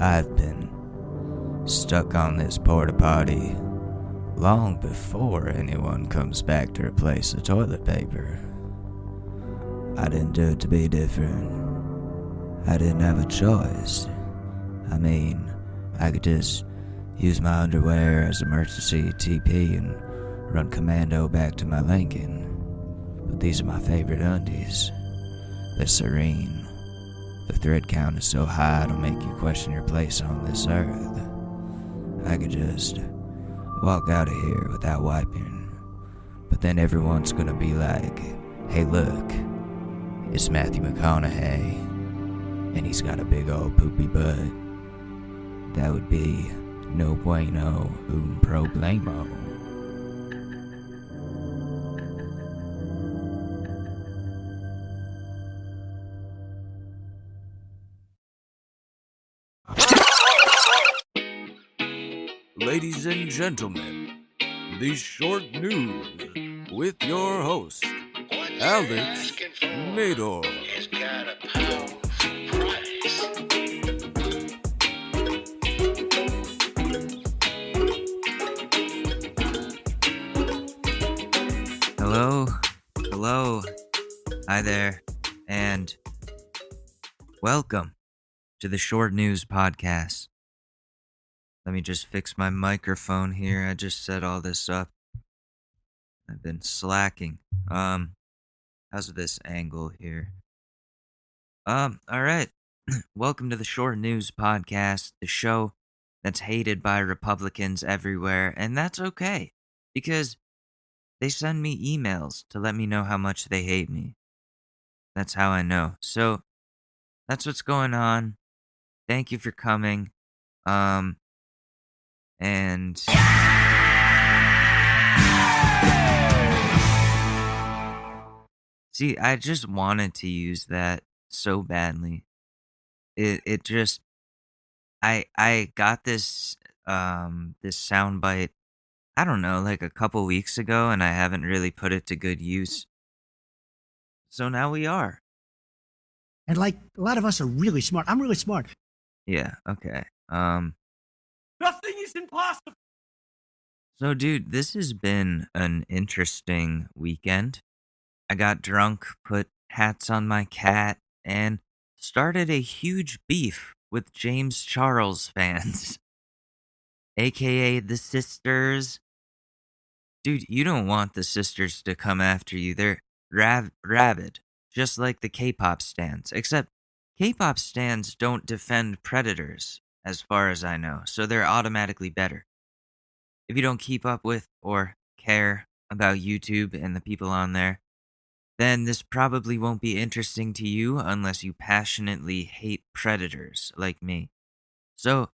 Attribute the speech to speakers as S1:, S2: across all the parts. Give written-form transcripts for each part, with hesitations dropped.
S1: I've been stuck on this porta potty long before anyone comes back to replace the toilet paper. I didn't do it to be different. I didn't have a choice. I mean, I could just use my underwear as emergency TP and run commando back to my Lincoln. But these are my favorite undies. They're serene. The thread count is so high it'll make you question your place on this earth. I could just walk out of here without wiping. But then everyone's gonna be like, hey look, it's Matthew McConaughey, and he's got a big old poopy butt. That would be no bueno un problemo.
S2: Ladies and gentlemen, the short news with your host, Alex Nador.
S1: Hello, hi there, and welcome to the Short News Podcast. Let me just fix my microphone here. I just set all this up. I've been slacking. How's this angle here? Alright. Welcome to the Short News Podcast, the show that's hated by Republicans everywhere, and that's okay, because they send me emails to let me know how much they hate me. That's how I know. So, that's what's going on. Thank you for coming. And see, I just wanted to use that so badly. It just I got this soundbite, I don't know, like a couple weeks ago, and I haven't really put it to good use. So now we are.
S3: And like a lot of us are really smart. I'm really smart.
S1: Yeah, okay.
S3: Nothing is impossible.
S1: So, dude, this has been an interesting weekend. I got drunk, put hats on my cat, and started a huge beef with James Charles fans, aka the sisters. Dude, you don't want the sisters to come after you. They're rabid, just like the K-pop stans, except K-pop stans don't defend predators, as far as I know, so they're automatically better. If you don't keep up with or care about YouTube and the people on there, then this probably won't be interesting to you unless you passionately hate predators like me. So,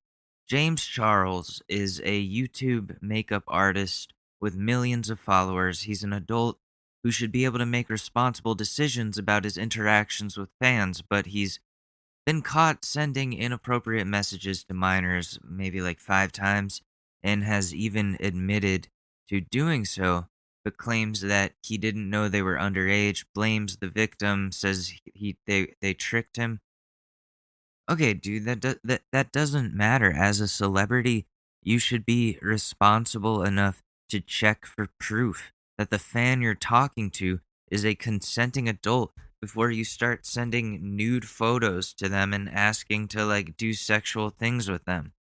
S1: James Charles is a YouTube makeup artist with millions of followers. He's an adult who should be able to make responsible decisions about his interactions with fans, but he's been caught sending inappropriate messages to minors maybe like 5 times, and has even admitted to doing so, but claims that he didn't know they were underage, blames the victim, says they tricked him. Okay, dude, that doesn't matter. As a celebrity, you should be responsible enough to check for proof that the fan you're talking to is a consenting adult before you start sending nude photos to them and asking to like do sexual things with them.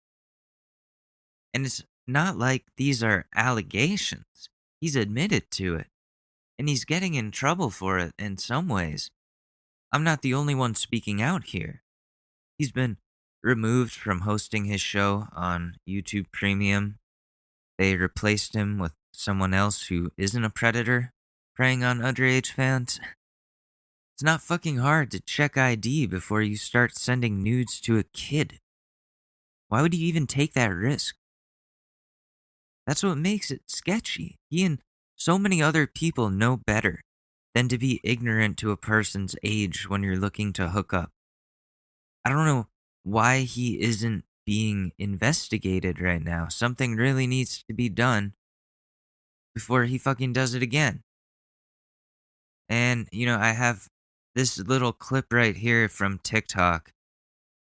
S1: And it's not like these are allegations. He's admitted to it. And he's getting in trouble for it in some ways. I'm not the only one speaking out here. He's been removed from hosting his show on YouTube Premium. They replaced him with someone else who isn't a predator, preying on underage fans. It's not fucking hard to check ID before you start sending nudes to a kid. Why would you even take that risk? That's what makes it sketchy. He and so many other people know better than to be ignorant to a person's age when you're looking to hook up. I don't know why he isn't being investigated right now. Something really needs to be done before he fucking does it again. And, I have this little clip right here from TikTok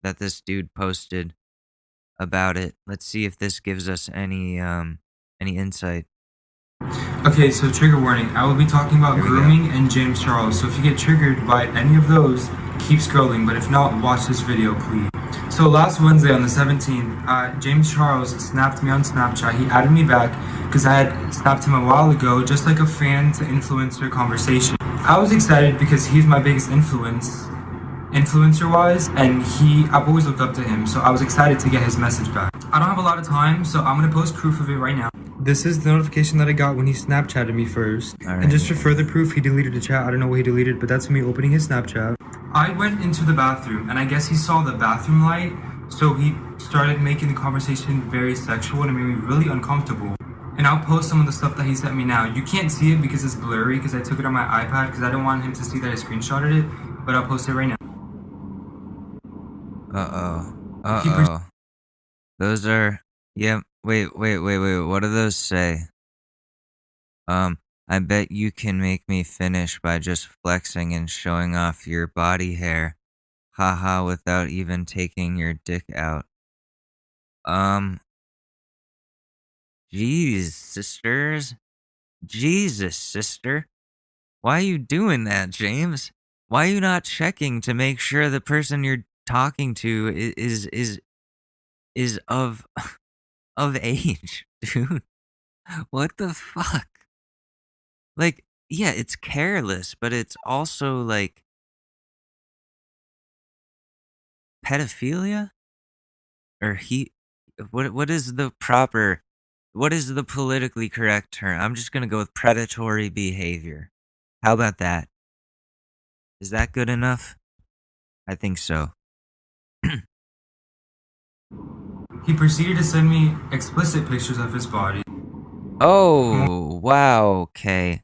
S1: that this dude posted. about it. Let's see if this gives us any insight.
S4: Okay, so trigger warning. I will be talking about
S1: Here we go.
S4: grooming and James Charles. So if you get triggered by any of those, keep scrolling. But if not, watch this video, please. So last Wednesday on the 17th, James Charles snapped me on Snapchat. He added me back because I had snapped him a while ago, just like a fan to influencer conversation. I was excited because he's my biggest influencer-wise, and I've always looked up to him, so I was excited to get his message back. I don't have a lot of time, so I'm gonna post proof of it right now. This is the notification that I got when he Snapchatted me first.
S1: Alright.
S4: And just for further proof, he deleted the chat. I don't know what he deleted, but that's me opening his Snapchat. I went into the bathroom, and I guess he saw the bathroom light, so he started making the conversation very sexual, and it made me really uncomfortable. And I'll post some of the stuff that he sent me now. You can't see it because it's blurry, because I took it on my iPad, because I don't want him to see that I screenshotted it, but I'll post it right now.
S1: Those are... Yep. Wait. What do those say? I bet you can make me finish by just flexing and showing off your body hair. Haha, without even taking your dick out. Jeez, sisters. Jesus, sister. Why are you doing that, James? Why are you not checking to make sure the person you're talking to is of age, dude? What the fuck? Like, yeah, it's careless, but it's also like pedophilia? Or what is the politically correct term? I'm just gonna go with predatory behavior. How about that? Is that good enough? I think so.
S4: He proceeded to send me explicit pictures of his body.
S1: Oh, wow, okay.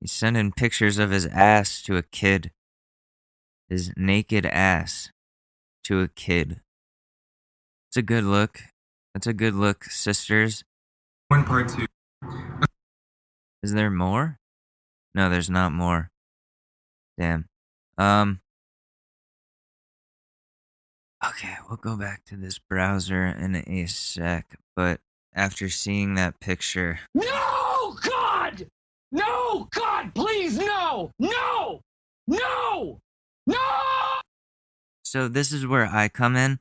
S1: He's sending pictures of his ass to a kid. His naked ass to a kid. It's a good look. That's a good look, sisters.
S4: One part two.
S1: Is there more? No, there's not more. Damn. Okay, we'll go back to this browser in a sec, but after seeing that picture...
S5: No, God! No, God, please, no! No! No! No!
S1: So this is where I come in.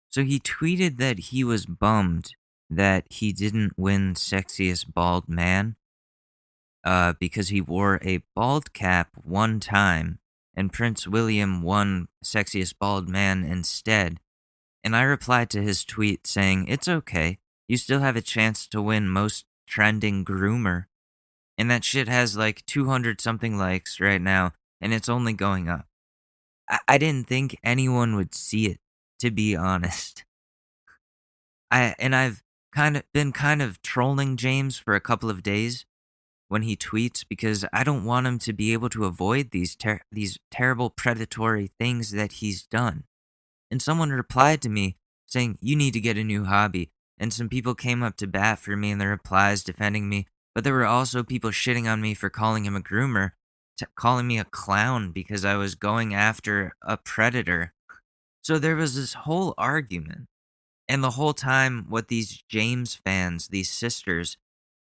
S1: So he tweeted that he was bummed that he didn't win Sexiest Bald Man because he wore a bald cap one time and Prince William won Sexiest Bald Man instead. And I replied to his tweet saying, it's okay, you still have a chance to win Most Trending Groomer. And that shit has like 200 something likes right now, and it's only going up. I didn't think anyone would see it, to be honest. I've been kind of trolling James for a couple of days when he tweets because I don't want him to be able to avoid these terrible predatory things that he's done. And someone replied to me saying, you need to get a new hobby. And some people came up to bat for me in their replies defending me. But there were also people shitting on me for calling him a groomer, calling me a clown because I was going after a predator. So there was this whole argument. And the whole time, what these James fans, these sisters,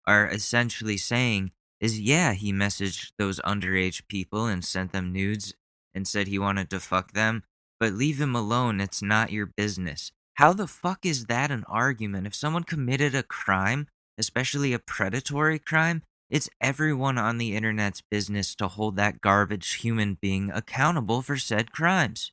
S1: are essentially saying is, yeah, he messaged those underage people and sent them nudes and said he wanted to fuck them. But leave him alone, it's not your business. How the fuck is that an argument? If someone committed a crime, especially a predatory crime, it's everyone on the internet's business to hold that garbage human being accountable for said crimes.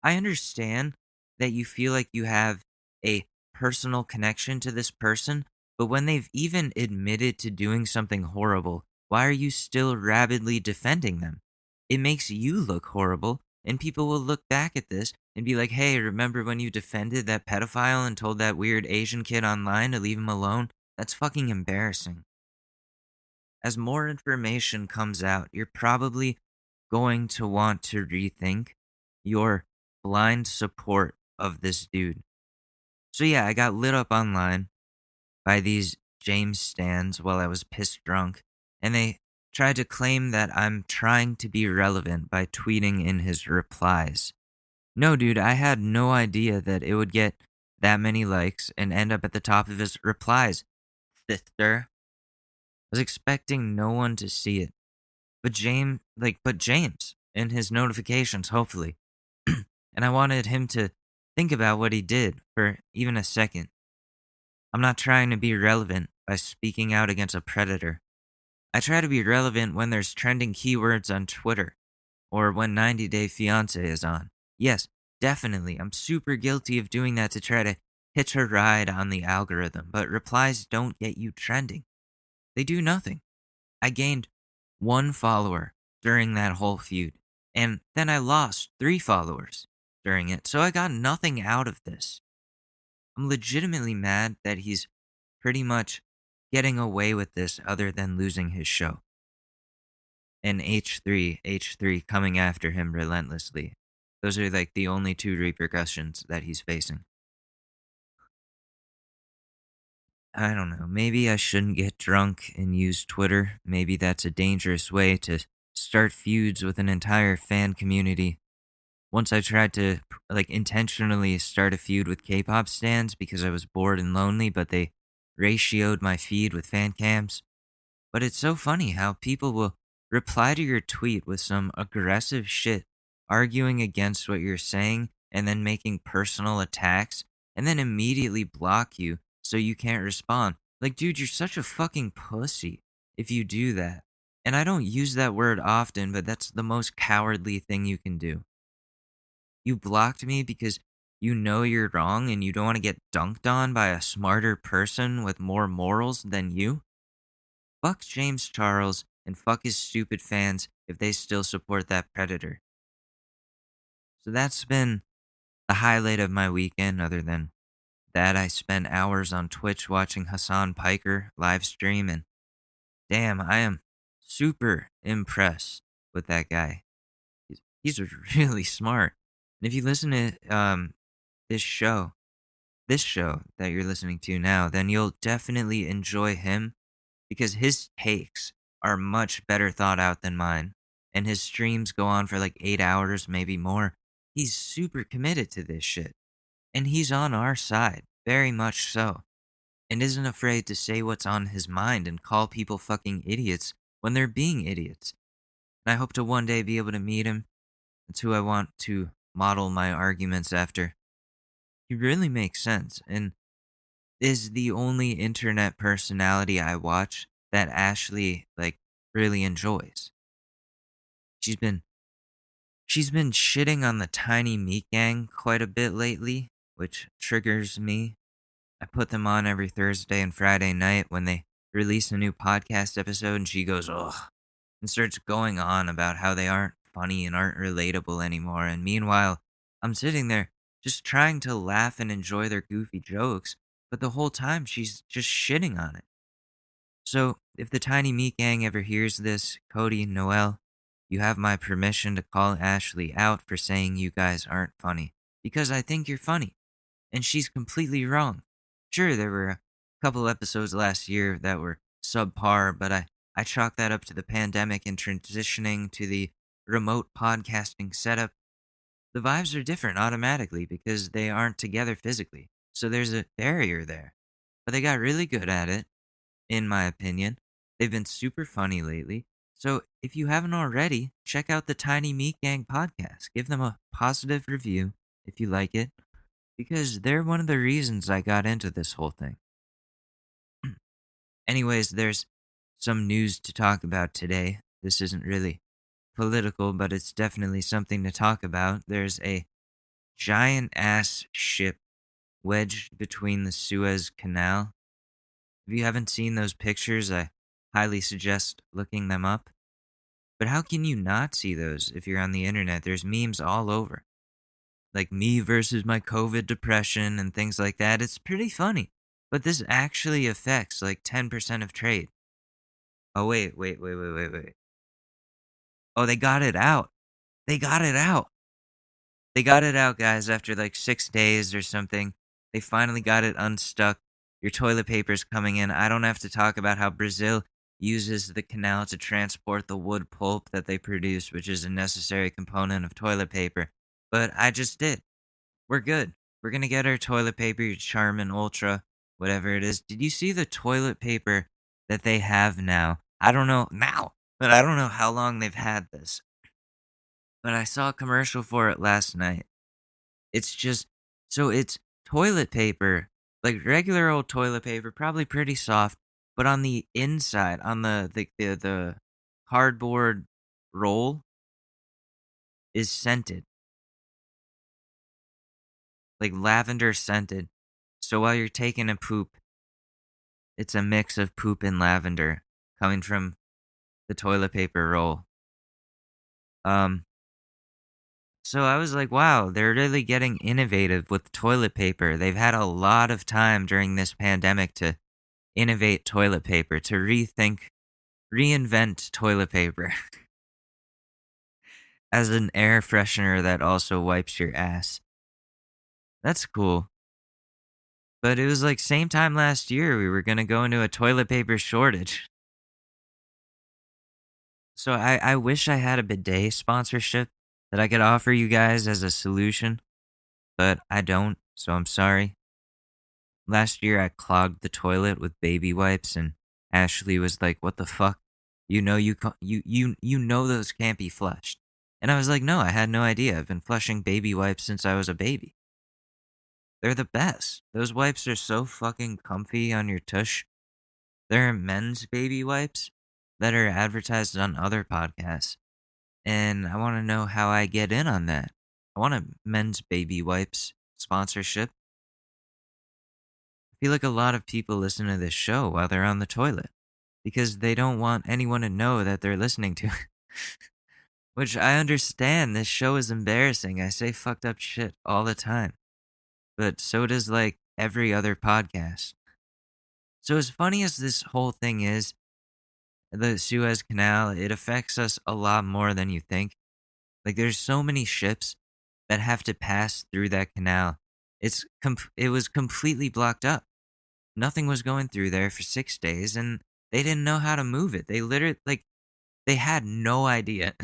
S1: I understand that you feel like you have a personal connection to this person, but when they've even admitted to doing something horrible, why are you still rabidly defending them? It makes you look horrible. And people will look back at this and be like, hey, remember when you defended that pedophile and told that weird Asian kid online to leave him alone? That's fucking embarrassing. As more information comes out, you're probably going to want to rethink your blind support of this dude. So yeah, I got lit up online by these James stans while I was pissed drunk, and they tried to claim that I'm trying to be relevant by tweeting in his replies. No, dude, I had no idea that it would get that many likes and end up at the top of his replies. Sister. Was expecting no one to see it. But James in his notifications, hopefully. And I wanted him to think about what he did for even a second. I'm not trying to be relevant by speaking out against a predator. I try to be relevant when there's trending keywords on Twitter or when 90 Day Fiancé is on. Yes, definitely. I'm super guilty of doing that to try to hitch a ride on the algorithm, but replies don't get you trending. They do nothing. I gained 1 follower during that whole feud, and then I lost 3 followers during it, so I got nothing out of this. I'm legitimately mad that he's pretty much getting away with this other than losing his show. And H3 coming after him relentlessly. Those are like the only 2 repercussions that he's facing. I don't know. Maybe I shouldn't get drunk and use Twitter. Maybe that's a dangerous way to start feuds with an entire fan community. Once I tried to intentionally start a feud with K-pop stans because I was bored and lonely, but they ratioed my feed with fan cams. But it's so funny how people will reply to your tweet with some aggressive shit, arguing against what you're saying and then making personal attacks and then immediately block you so you can't respond. Like, dude, you're such a fucking pussy if you do that. And I don't use that word often, but that's the most cowardly thing you can do. You blocked me because you know you're wrong and you don't want to get dunked on by a smarter person with more morals than you? Fuck James Charles and fuck his stupid fans if they still support that predator. So that's been the highlight of my weekend. Other than that, I spent hours on Twitch watching Hassan Piker live stream, and damn, I am super impressed with that guy. He's really smart. And if you listen to this show, that you're listening to now, then you'll definitely enjoy him because his takes are much better thought out than mine. And his streams go on for like 8 hours, maybe more. He's super committed to this shit. And he's on our side, very much so. And isn't afraid to say what's on his mind and call people fucking idiots when they're being idiots. And I hope to one day be able to meet him. That's who I want to model my arguments after. He really makes sense and is the only internet personality I watch that Ashley really enjoys. She's been shitting on the Tiny Meat Gang quite a bit lately, which triggers me. I put them on every Thursday and Friday night when they release a new podcast episode, and she goes, ugh, and starts going on about how they aren't funny and aren't relatable anymore. And meanwhile, I'm sitting there just trying to laugh and enjoy their goofy jokes, but the whole time she's just shitting on it. So, if the Tiny Meat Gang ever hears this, Cody and Noel, you have my permission to call Ashley out for saying you guys aren't funny, because I think you're funny, and she's completely wrong. Sure, there were a couple episodes last year that were subpar, but I chalk that up to the pandemic and transitioning to the remote podcasting setup. The vibes are different automatically because they aren't together physically, so there's a barrier there. But they got really good at it, in my opinion. They've been super funny lately. So if you haven't already, check out the Tiny Meat Gang podcast. Give them a positive review if you like it, because they're one of the reasons I got into this whole thing. Anyways, there's some news to talk about today. This isn't really political, but it's definitely something to talk about. There's a giant ass ship wedged between the Suez Canal. If you haven't seen those pictures, I highly suggest looking them up. But how can you not see those if you're on the internet? There's memes all over. Like me versus my COVID depression and things like that. It's pretty funny. But this actually affects like 10% of trade. Oh, wait. Oh, they got it out. They got it out. They got it out, guys, after like 6 days or something. They finally got it unstuck. Your toilet paper's coming in. I don't have to talk about how Brazil uses the canal to transport the wood pulp that they produce, which is a necessary component of toilet paper. but I just did. We're good. We're gonna get our toilet paper, Charmin Ultra, whatever it is. Did you see the toilet paper that they have now? I don't know now, but I don't know how long they've had this. But I saw a commercial for it last night. It's just so it's toilet paper, like regular old toilet paper, probably pretty soft, but on the inside, on the cardboard roll is scented, like lavender scented. So while you're taking a poop, it's a mix of poop and lavender coming from the toilet paper roll. Um, so I was like, wow, they're really getting innovative with toilet paper. They've had a lot of time during this pandemic to innovate toilet paper, to reinvent toilet paper as an air freshener that also wipes your ass. That's cool. But it was like same time last year we were going to go into a toilet paper shortage. So I wish I had a bidet sponsorship that I could offer you guys as a solution, but I don't, so I'm sorry. Last year I clogged the toilet with baby wipes and Ashley was like, "What the fuck? You know you know those can't be flushed." And I was like, "No, I had no idea. I've been flushing baby wipes since I was a baby. They're the best. Those wipes are so fucking comfy on your tush. There are men's baby wipes that are advertised on other podcasts, and I want to know how I get in on that. I want a men's baby wipes sponsorship. I feel like a lot of people listen to this show while they're on the toilet because they don't want anyone to know that they're listening to it. Which I understand. This show is embarrassing. I say fucked up shit all the time. But so does like every other podcast. So as funny as this whole thing is, the Suez Canal, it affects us a lot more than you think. Like there's so many ships that have to pass through that canal. It was completely blocked up. Nothing was going through there for 6 days and they didn't know how to move it. They literally like they had no idea.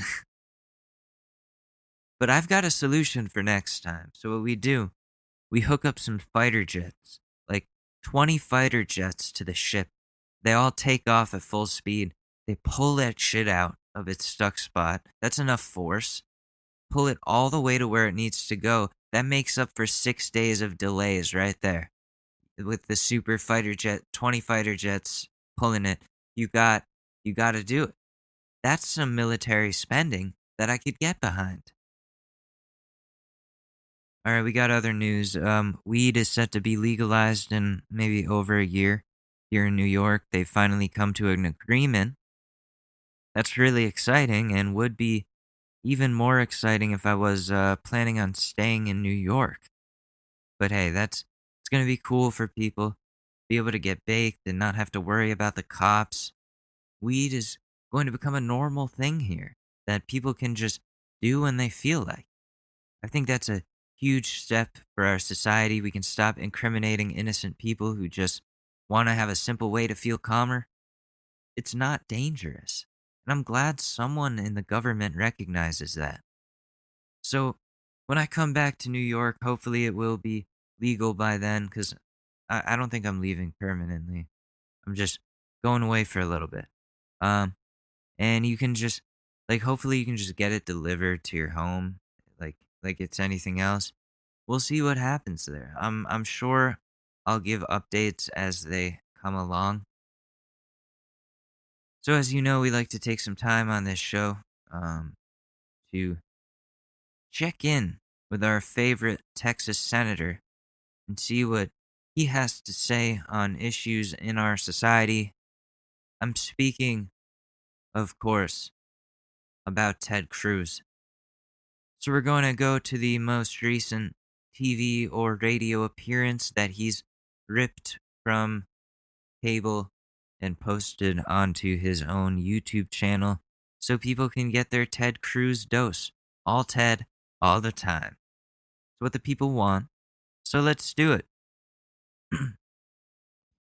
S1: But I've got a solution for next time. So what we do, we hook up some fighter jets, like 20 fighter jets to the ship. They all take off at full speed. They pull that shit out of its stuck spot. That's enough force. Pull it all the way to where it needs to go. That makes up for 6 days of delays right there. With the super fighter jet, 20 fighter jets pulling it, you got to do it. That's some military spending that I could get behind. All right, we got other news. Weed is set to be legalized in maybe over a year here in New York. They've finally come to an agreement. That's really exciting and would be even more exciting if I was planning on staying in New York. But hey, it's going to be cool for people be able to get baked and not have to worry about the cops. Weed is going to become a normal thing here that people can just do when they feel like. I think that's a huge step for our society. We can stop incriminating innocent people who just want to have a simple way to feel calmer. It's not dangerous. And I'm glad someone in the government recognizes that. So when I come back to New York, hopefully it will be legal by then because I don't think I'm leaving permanently. I'm just going away for a little bit. Um, and you can just hopefully you can just get it delivered to your home, like it's anything else. We'll see what happens there. I'm sure I'll give updates as they come along. So as you know, we like to take some time on this show to check in with our favorite Texas senator and see what he has to say on issues in our society. I'm speaking, of course, about Ted Cruz. So we're going to go to the most recent TV or radio appearance that he's ripped from cable and posted onto his own YouTube channel so people can get their Ted Cruz dose. All Ted, all the time. It's what the people want. So let's do it.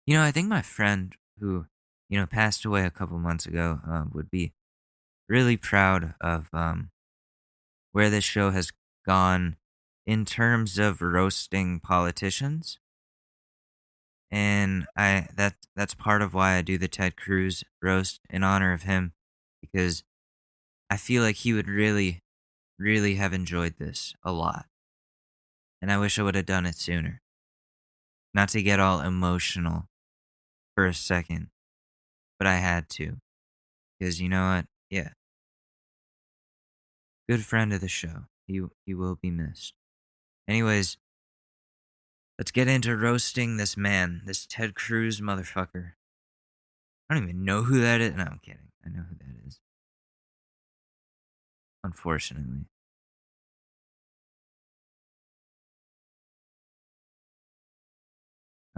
S1: I think my friend who, passed away a couple months ago would be really proud of where this show has gone in terms of roasting politicians. And that's part of why I do the Ted Cruz roast in honor of him, because I feel like he would really, really have enjoyed this a lot. And I wish I would have done it sooner. Not to get all emotional for a second, but I had to. Because you know what? Yeah. Good friend of the show. He will be missed. Anyways, let's get into roasting this man, this Ted Cruz motherfucker. I don't even know who that is. No, I'm kidding. I know who that is. Unfortunately.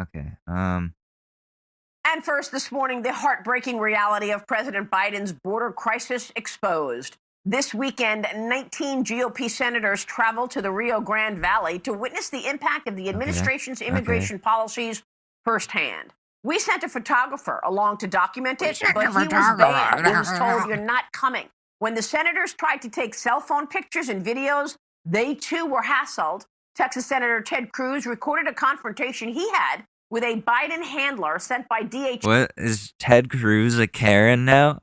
S1: Okay.
S6: And first this morning, the heartbreaking reality of President Biden's border crisis exposed. This weekend, 19 GOP senators traveled to the Rio Grande Valley to witness the impact of the administration's immigration policies firsthand. We sent a photographer along to document it, but he was banned. He was told, "You're not coming." When the senators tried to take cell phone pictures and videos, they too were hassled. Texas Senator Ted Cruz recorded a confrontation he had with a Biden handler sent by DHS.
S1: What? Is Ted Cruz a Karen now?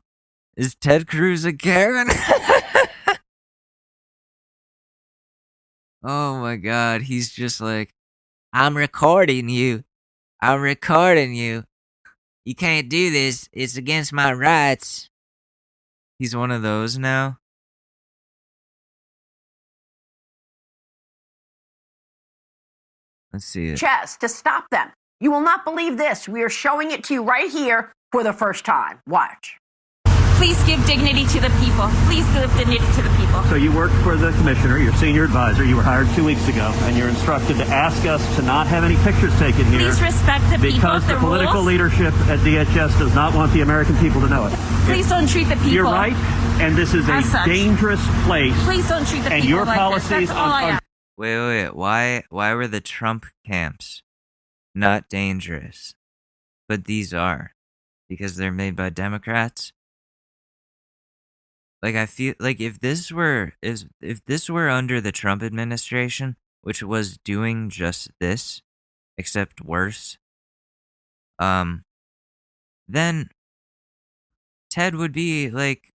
S1: Is Ted Cruz a Karen? Oh my god, he's just like, I'm recording you. I'm recording you. You can't do this. It's against my rights. He's one of those now. Let's see it.
S6: To stop them. You will not believe this. We are showing it to you right here for the first time. Watch.
S7: Please give dignity to the people. Please give dignity to the people.
S8: So you work for the commissioner, your senior advisor. You were hired 2 weeks ago, and you're instructed to ask us to not have any pictures taken here.
S7: Please respect the people.
S8: Because the political leadership at DHS does not want the American people to know it.
S7: Please don't treat the people.
S8: You're right, and this is a dangerous place.
S7: Please don't treat the people
S8: and your
S7: like
S8: policies
S7: this. That's all I ask.
S1: Wait. Why were the Trump camps not dangerous? But these are. Because they're made by Democrats? Like, I feel like if this were under the Trump administration, which was doing just this, except worse, then Ted would be like,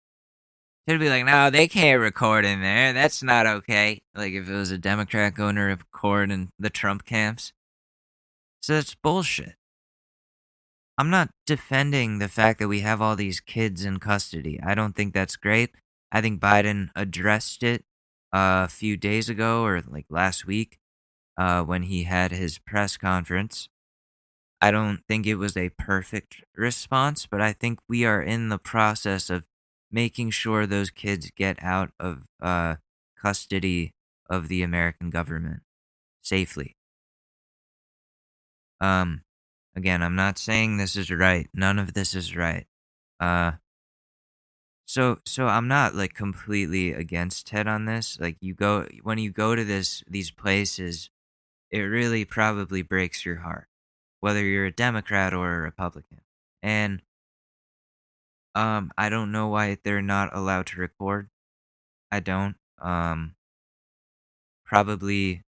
S1: no, they can't record in there. That's not okay. Like, if it was a Democrat going to record in the Trump camps. So that's bullshit. I'm not defending the fact that we have all these kids in custody. I don't think that's great. I think Biden addressed it a few days ago or like last week when he had his press conference. I don't think it was a perfect response, but I think we are in the process of making sure those kids get out of custody of the American government safely. Again, I'm not saying this is right. None of this is right. So I'm not like completely against Ted on this. Like when you go to these places, it really probably breaks your heart, whether you're a Democrat or a Republican. And I don't know why they're not allowed to record. I don't. Probably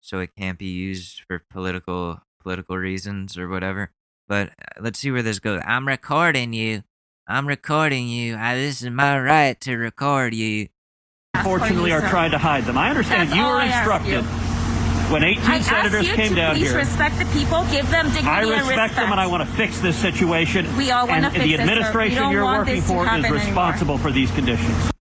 S1: so it can't be used for political reasons or whatever. But let's see where this goes. I'm recording you. This is my right to record you.
S8: Unfortunately, are trying to hide them. I understand you were instructed when 18 senators came down here.
S7: Please respect the people. Give them dignity and respect.
S8: I respect them, and I want to fix this situation.
S7: We all want to fix
S8: this. And the administration you're working for is responsible for these conditions.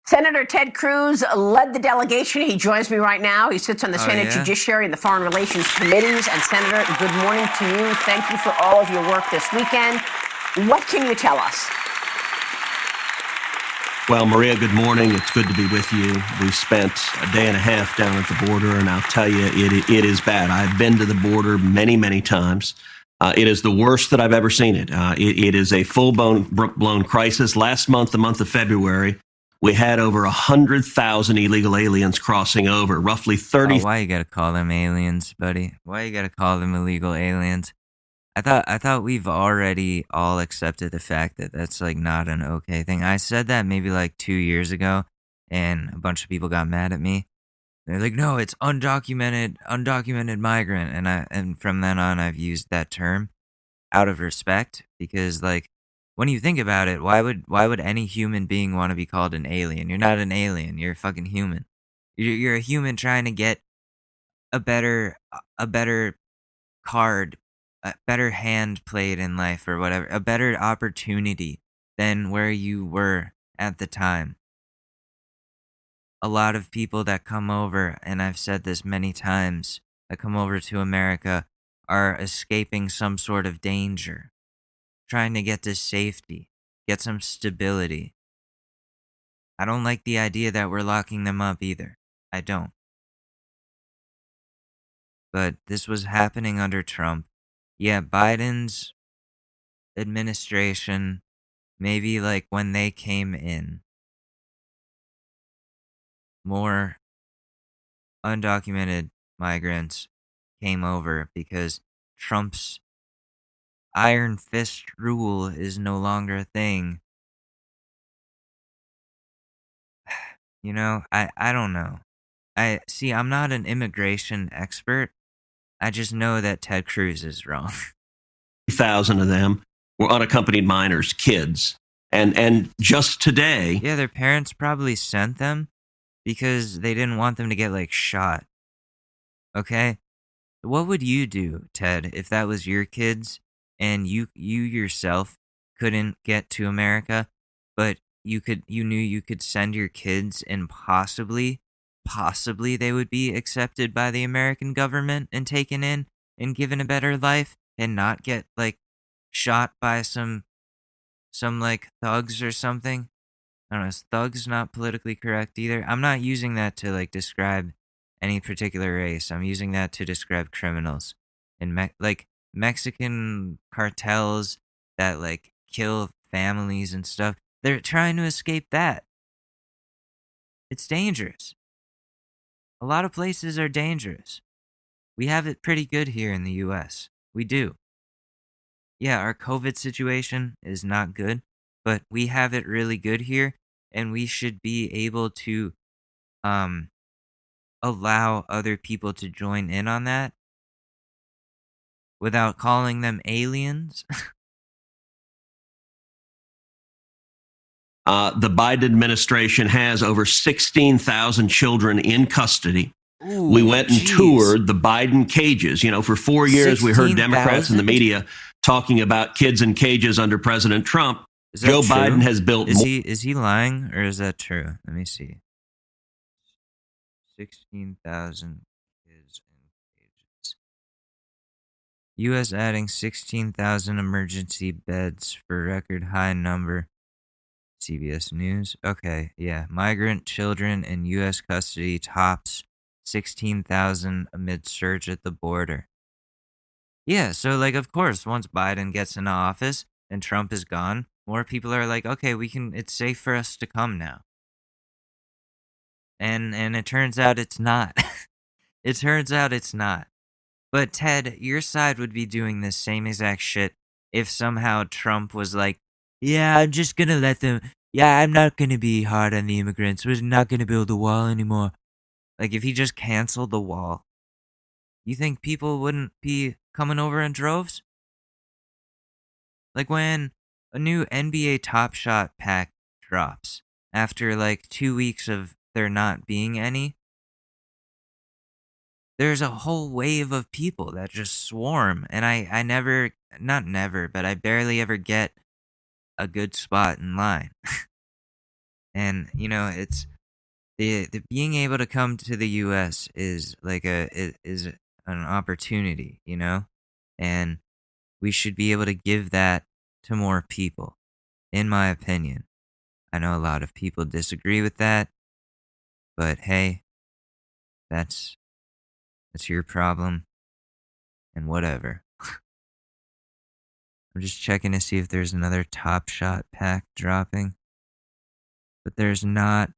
S6: Senator Ted Cruz led the delegation. He joins me right now. He sits on the Senate Judiciary and the Foreign Relations Committees. And Senator, good morning to you. Thank you for all of your work this weekend. What can you tell us?
S9: Well, Maria, good morning. It's good to be with you. We spent a day and a half down at the border, and I'll tell you, it is bad. I've been to the border many, many times. It is the worst that I've ever seen it. It is a full-blown crisis. Last month, the month of February, we had over 100,000 illegal aliens crossing over, roughly 30.
S1: Why you gotta call them aliens, buddy? Why you gotta call them illegal aliens? I thought we've already all accepted the fact that that's like not an okay thing. I said that maybe like 2 years ago, and a bunch of people got mad at me. They're like, no, it's undocumented migrant. And from then on, I've used that term out of respect because, like, when you think about it, why would any human being want to be called an alien? You're not an alien. You're a fucking human. You're a human trying to get a better card, a better hand played in life or whatever, a better opportunity than where you were at the time. A lot of people that come over, and I've said this many times, that come over to America are escaping some sort of danger, trying to get to safety, get some stability. I don't like the idea that we're locking them up either. I don't. But this was happening under Trump. Yeah, Biden's administration, maybe like when they came in, more undocumented migrants came over because Trump's iron fist rule is no longer a thing. You know, I don't know. I'm not an immigration expert. I just know that Ted Cruz is wrong.
S9: 1,000 of them were unaccompanied minors, kids. And just today,
S1: Yeah, their parents probably sent them because they didn't want them to get like shot. Okay? What would you do, Ted, if that was your kids and you yourself couldn't get to America, but you knew you could send your kids and possibly they would be accepted by the American government and taken in and given a better life and not get like shot by some like thugs or something? I don't know, is thugs not politically correct either? I'm not using that to like describe any particular race. I'm using that to describe criminals and like Mexican cartels that like kill families and stuff. They're trying to escape that. It's dangerous. A lot of places are dangerous. We have it pretty good here in the US. We do. Yeah, our COVID situation is not good, but we have it really good here, and we should be able to um allow other people to join in on that without calling them aliens.
S9: the Biden administration has over 16,000 children in custody.
S1: Ooh,
S9: We went and
S1: jeez.
S9: toured the Biden cages. You know, for 4 years, we heard Democrats in the
S1: 16,000?
S9: media talking about kids in cages under President Trump.
S1: Is that
S9: Joe
S1: true?
S9: Biden has built more.
S1: Is he lying or is that true? Let me see. 16,000 kids in cages. U.S. adding 16,000 emergency beds for record high number. CBS News. Okay, yeah. Migrant children in U.S. custody tops 16,000 amid surge at the border. Yeah, so like of course, once Biden gets into office and Trump is gone, more people are like, okay, it's safe for us to come now. And it turns out it's not. It turns out it's not. But Ted, your side would be doing this same exact shit if somehow Trump was like, yeah, I'm just gonna let them, yeah, I'm not gonna be hard on the immigrants. We're not gonna build a wall anymore. Like if he just canceled the wall, you think people wouldn't be coming over in droves? Like when a new NBA Top Shot pack drops after like 2 weeks of there not being any, there's a whole wave of people that just swarm. And I never, not never, but I barely ever get a good spot in line. And, you know, it's the being able to come to the US is like is an opportunity, you know? And we should be able to give that to more people, in my opinion. I know a lot of people disagree with that, but hey, that's your problem and whatever. I'm just checking to see if there's another Top Shot pack dropping, but there's not.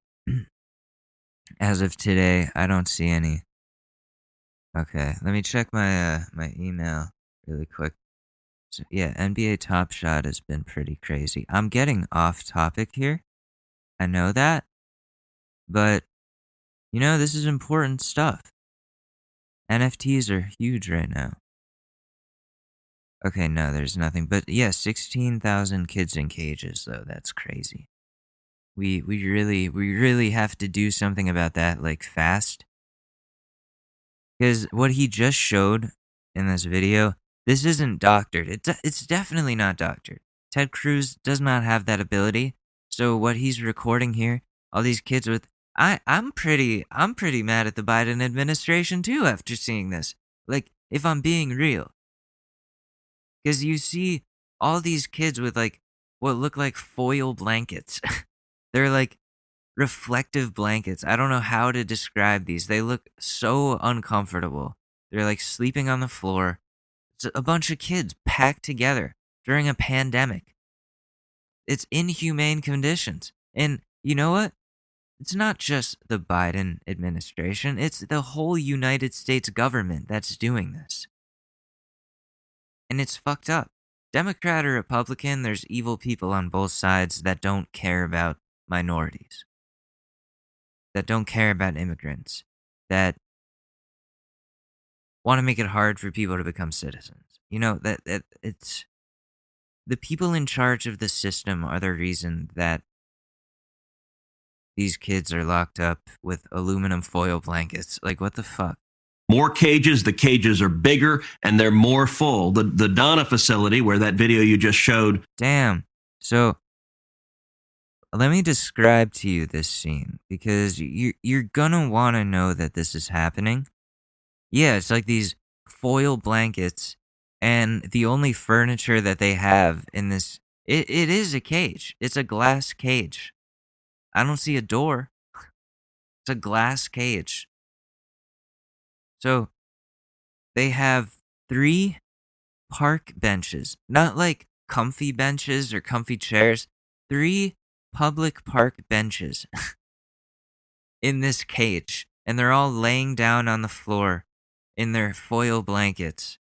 S1: As of today, I don't see any. Okay, let me check my my email really quick. So yeah, NBA Top Shot has been pretty crazy. I'm getting off topic here. I know that, But, this is important stuff. NFTs are huge right now. Okay, no, there's nothing. But yeah, 16,000 kids in cages, though. That's crazy. We really have to do something about that, like, fast. Because what he just showed in this video, this isn't doctored. It's definitely not doctored. Ted Cruz does not have that ability. So what he's recording here, all these kids with, I'm pretty mad at the Biden administration too after seeing this. Like, if I'm being real. Because you see all these kids with, like, what look like foil blankets. They're like reflective blankets. I don't know how to describe these. They look so uncomfortable. They're like sleeping on the floor. It's a bunch of kids packed together during a pandemic. It's inhumane conditions. And you know what? It's not just the Biden administration. It's the whole United States government that's doing this. And it's fucked up. Democrat or Republican, there's evil people on both sides that don't care about minorities, that don't care about immigrants, that want to make it hard for people to become citizens. That it's the people in charge of the system are the reason that these kids are locked up with aluminum foil blankets. Like, what the fuck?
S9: More cages, the cages are bigger, and they're more full. The Donna facility, where that video you just showed.
S1: Damn. So, let me describe to you this scene, because you're gonna want to know that this is happening. Yeah, it's like these foil blankets, and the only furniture that they have in this, it is a cage. It's a glass cage. I don't see a door. It's a glass cage. So, they have 3 park benches. Not like comfy benches or comfy chairs. 3 public park benches in this cage. And they're all laying down on the floor in their foil blankets.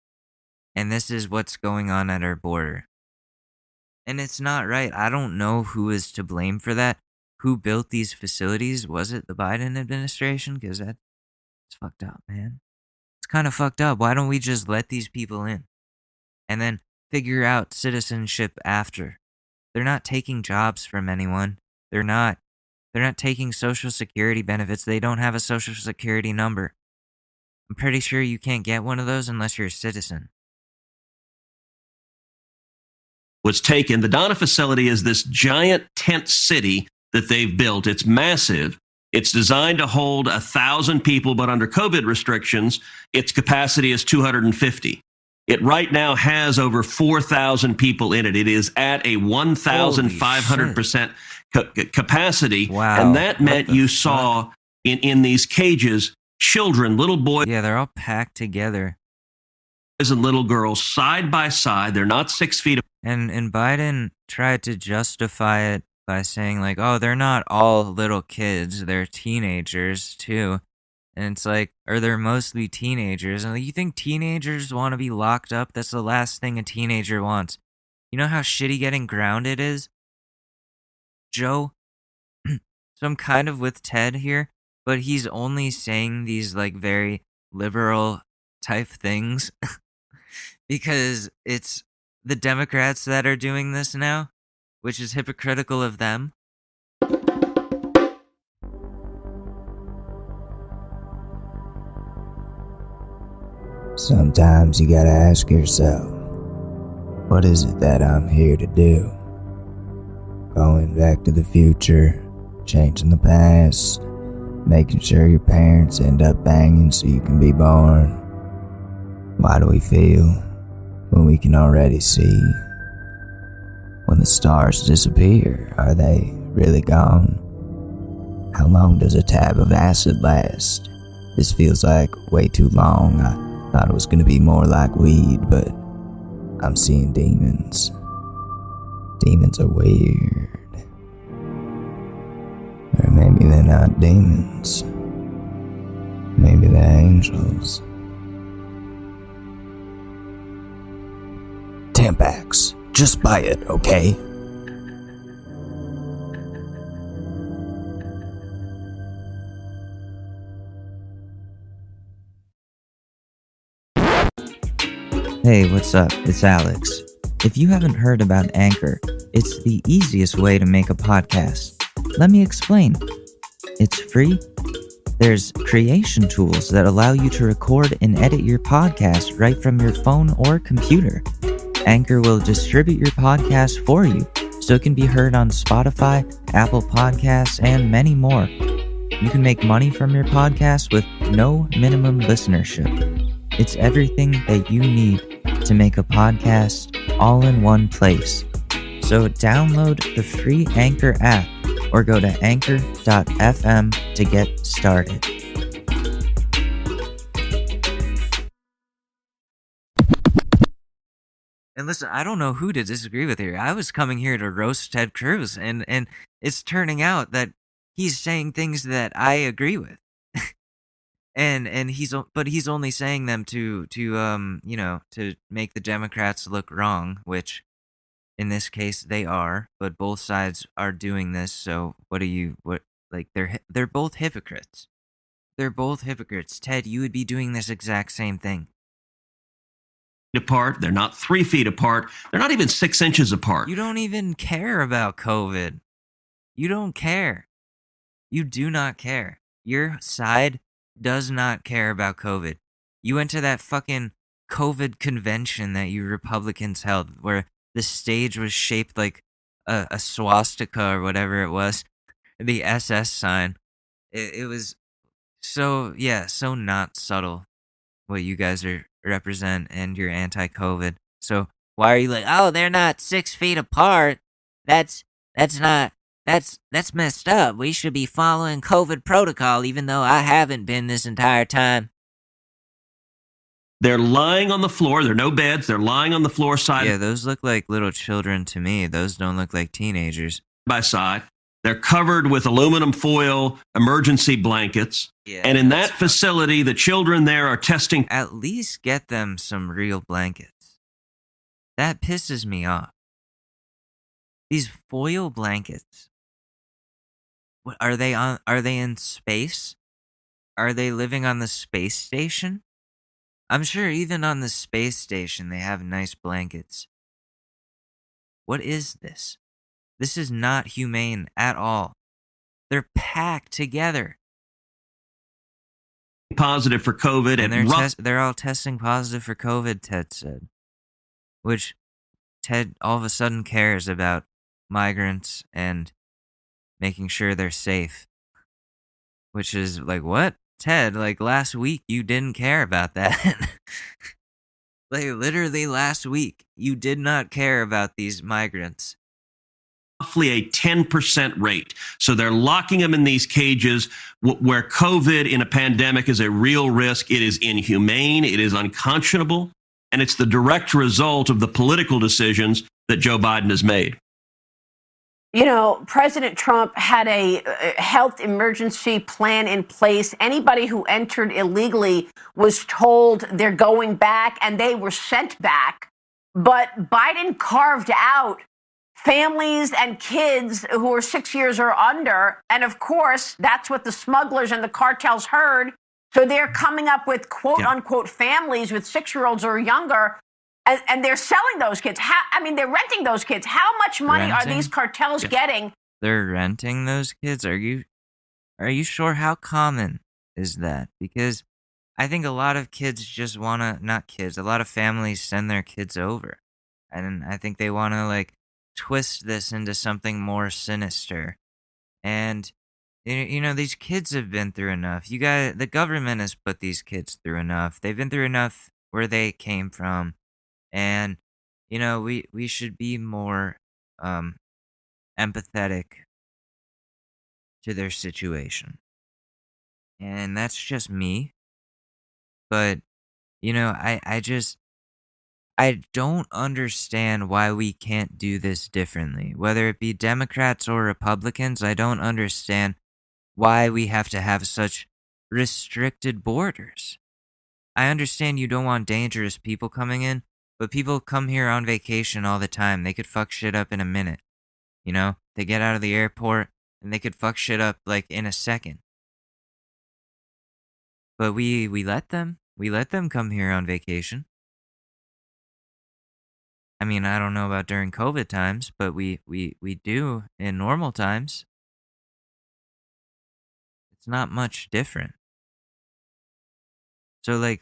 S1: And this is what's going on at our border. And it's not right. I don't know who is to blame for that. Who built these facilities? Was it the Biden administration? Because that's fucked up, man. It's kind of fucked up. Why don't we just let these people in? And then figure out citizenship after. They're not taking jobs from anyone. They're not taking Social Security benefits. They don't have a Social Security number. I'm pretty sure you can't get one of those unless you're a citizen.
S9: Was taken. The Donna facility is this giant tent city that they've built. It's massive. It's designed to hold 1,000 people, but under COVID restrictions, its capacity is 250. It right now has over 4,000 people in it. It is at a 1,500% capacity.
S1: Wow.
S9: And that meant you saw in these cages, children, little boys.
S1: Yeah, they're all packed together.
S9: And little girls side by side. They're not 6 feet.
S1: And Biden tried to justify it by saying, like, oh, they're not all little kids. They're teenagers, too. And it's like, or they're mostly teenagers. And you think teenagers want to be locked up? That's the last thing a teenager wants. You know how shitty getting grounded is? Joe? So I'm kind of with Ted here, but he's only saying these, like, very liberal type things because it's the Democrats that are doing this now, which is hypocritical of them.
S10: Sometimes you gotta ask yourself, what is it that I'm here to do? Going back to the future, changing the past, making sure your parents end up banging so you can be born. Why do we feel when we can already see? When the stars disappear, are they really gone? How long does a tab of acid last? This feels like way too long. I thought it was gonna be more like weed, but I'm seeing demons. Demons are weird. Or maybe they're not demons. Maybe they're angels. Tampax. Just buy it, okay?
S1: Hey, what's up? It's Alex. If you haven't heard about Anchor, it's the easiest way to make a podcast. Let me explain. It's free. There's creation tools that allow you to record and edit your podcast right from your phone or computer. Anchor will distribute your podcast for you, so it can be heard on Spotify, Apple Podcasts, and many more. You can make money from your podcast with no minimum listenership. It's everything that you need to make a podcast all in one place. So download the free Anchor app or go to anchor.fm to get started. And listen, I don't know who to disagree with here. I was coming here to roast Ted Cruz, and it's turning out that he's saying things that I agree with. and he's only saying them to make the Democrats look wrong, which in this case they are, but both sides are doing this. So they're both hypocrites. They're both hypocrites. Ted, you would be doing this exact same thing.
S9: Apart. They're not 3 feet apart. They're not even 6 inches apart.
S1: You don't even care about COVID. You don't care. You do not care. Your side does not care about COVID. You went to that fucking COVID convention that you Republicans held where the stage was shaped like a swastika or whatever it was, the SS sign. It was so not subtle what you guys represent and you're anti-COVID. So why are you like, oh, they're not 6 feet apart? That's messed up. We should be following COVID protocol, even though I haven't been this entire time.
S9: They're lying on the floor. There are no beds. They're lying on the floor side.
S1: Yeah, those look like little children to me. Those don't look like teenagers.
S9: By side. They're covered with aluminum foil emergency blankets.
S1: Yeah,
S9: and in that facility, the children there are testing.
S1: At least get them some real blankets. That pisses me off. These foil blankets. What are they on? Are they in space? Are they living on the space station? I'm sure even on the space station they have nice blankets. What is this? This is not humane at all. They're packed together.
S9: Positive for COVID.
S1: And they're all testing positive for COVID, Ted said. Which Ted all of a sudden cares about migrants and making sure they're safe. Which is like, what? Ted, like last week you didn't care about that. Like literally last week you did not care about these migrants.
S9: Roughly a 10% rate. So they're locking them in these cages where COVID in a pandemic is a real risk. It is inhumane. It is unconscionable. And it's the direct result of the political decisions that Joe Biden has made.
S6: You know, President Trump had a health emergency plan in place. Anybody who entered illegally was told they're going back, and they were sent back. But Biden carved out families and kids who are 6 years or under. And of course, that's what the smugglers and the cartels heard. So they're coming up with quote unquote families with 6-year-olds or younger. And they're selling those kids. They're renting those kids. How much money are these cartels getting?
S1: They're renting those kids? Are you sure? How common is that? Because I think a lot of kids just want to, a lot of families send their kids over. And I think they want to twist this into something more sinister. And these kids have been through enough. The government has put these kids through enough. They've been through enough where they came from. And we should be more empathetic to their situation. And that's just me. But I don't understand why we can't do this differently. Whether it be Democrats or Republicans, I don't understand why we have to have such restricted borders. I understand you don't want dangerous people coming in, but people come here on vacation all the time. They could fuck shit up in a minute. They get out of the airport and they could fuck shit up in a second. But we let them come here on vacation. I mean, I don't know about during COVID times, but we do in normal times. It's not much different. So like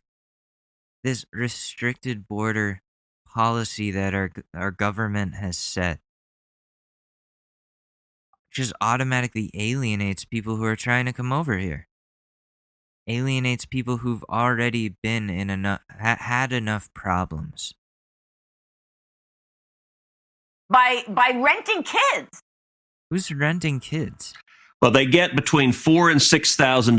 S1: this restricted border policy that our government has set just automatically alienates people who are trying to come over here. Alienates people who've already been in had enough problems.
S6: By renting kids.
S1: Who's renting kids?
S9: Well, they get between $4,000 and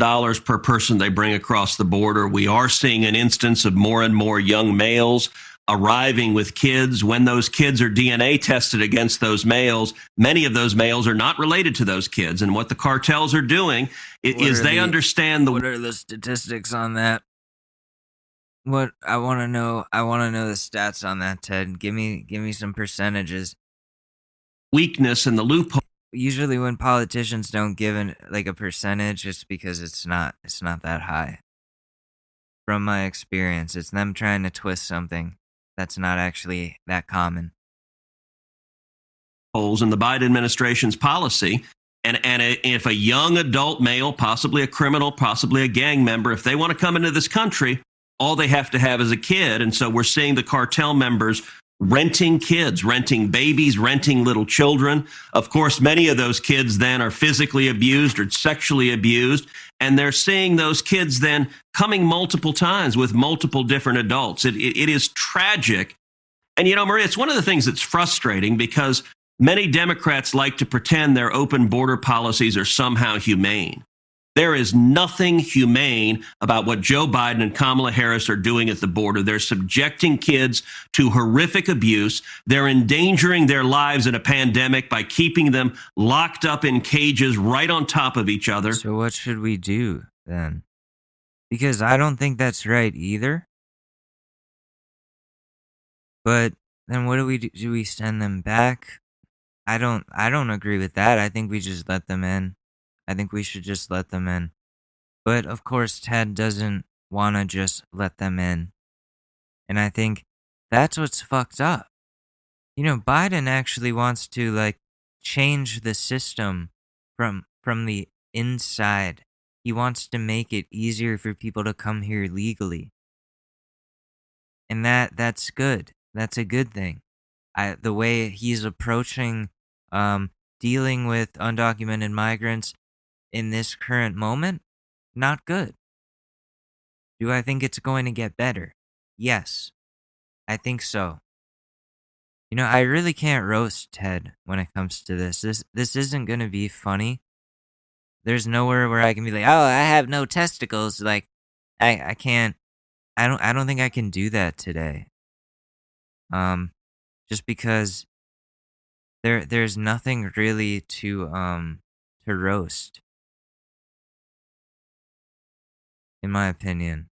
S9: $6,000 per person they bring across the border. We are seeing an instance of more and more young males arriving with kids. When those kids are DNA tested against those males, many of those males are not related to those kids. And what the cartels are doing is they understand
S1: what are the statistics on that? What I want to know the stats on that, Ted. Give me some percentages.
S9: Weakness in the loophole.
S1: Usually when politicians don't give a percentage, it's because it's not that high. From my experience, it's them trying to twist something that's not actually that common.
S9: Holes in the Biden administration's policy. And if a young adult male, possibly a criminal, possibly a gang member, if they want to come into this country, all they have to have is a kid. And so we're seeing the cartel members renting kids, renting babies, renting little children. Of course, many of those kids then are physically abused or sexually abused. And they're seeing those kids then coming multiple times with multiple different adults. It is tragic. And, Maria, it's one of the things that's frustrating because many Democrats like to pretend their open border policies are somehow humane. There is nothing humane about what Joe Biden and Kamala Harris are doing at the border. They're subjecting kids to horrific abuse. They're endangering their lives in a pandemic by keeping them locked up in cages right on top of each other.
S1: So what should we do then? Because I don't think that's right either. But then what do we do? Do we send them back? I don't agree with that. I think we just let them in. I think we should just let them in. But of course, Ted doesn't want to just let them in. And I think that's what's fucked up. Biden actually wants to change the system from the inside. He wants to make it easier for people to come here legally. And that's good. That's a good thing. The way he's approaching dealing with undocumented migrants in this current moment, not good. Do I think it's going to get better? Yes, I think so. I really can't roast Ted when it comes to this. This isn't going to be funny. There's nowhere where I can be like, oh, I have no testicles. Like, I can't. I don't think I can do that today. Just because there's nothing really to roast, in my opinion.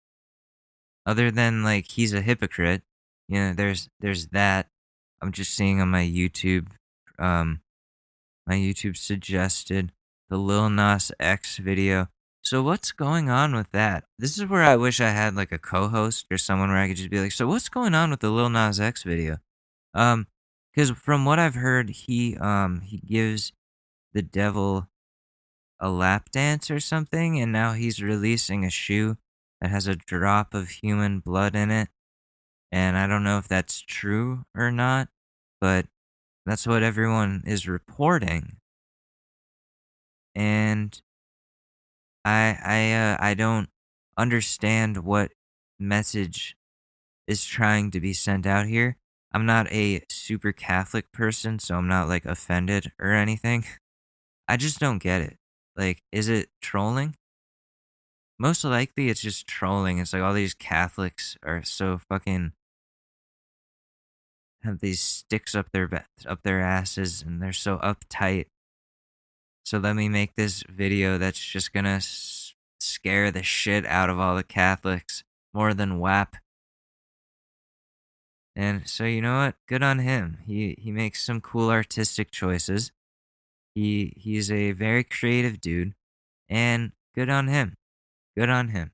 S1: Other than he's a hypocrite. There's that. I'm just seeing on my YouTube. My YouTube suggested the Lil Nas X video. So what's going on with that? This is where I wish I had a co-host or someone where I could just be like, so what's going on with the Lil Nas X video? Because from what I've heard, he gives the devil a lap dance or something, and now he's releasing a shoe that has a drop of human blood in it. And I don't know if that's true or not, but that's what everyone is reporting. And I don't understand what message is trying to be sent out here. I'm not a super Catholic person, so I'm not offended or anything. I just don't get it. Is it trolling? Most likely it's just trolling. It's all these Catholics are so fucking have these sticks up their asses and they're so uptight. So let me make this video that's just gonna scare the shit out of all the Catholics more than WAP. And so you know what? Good on him. He makes some cool artistic choices. He's a very creative dude, and good on him. Good on him.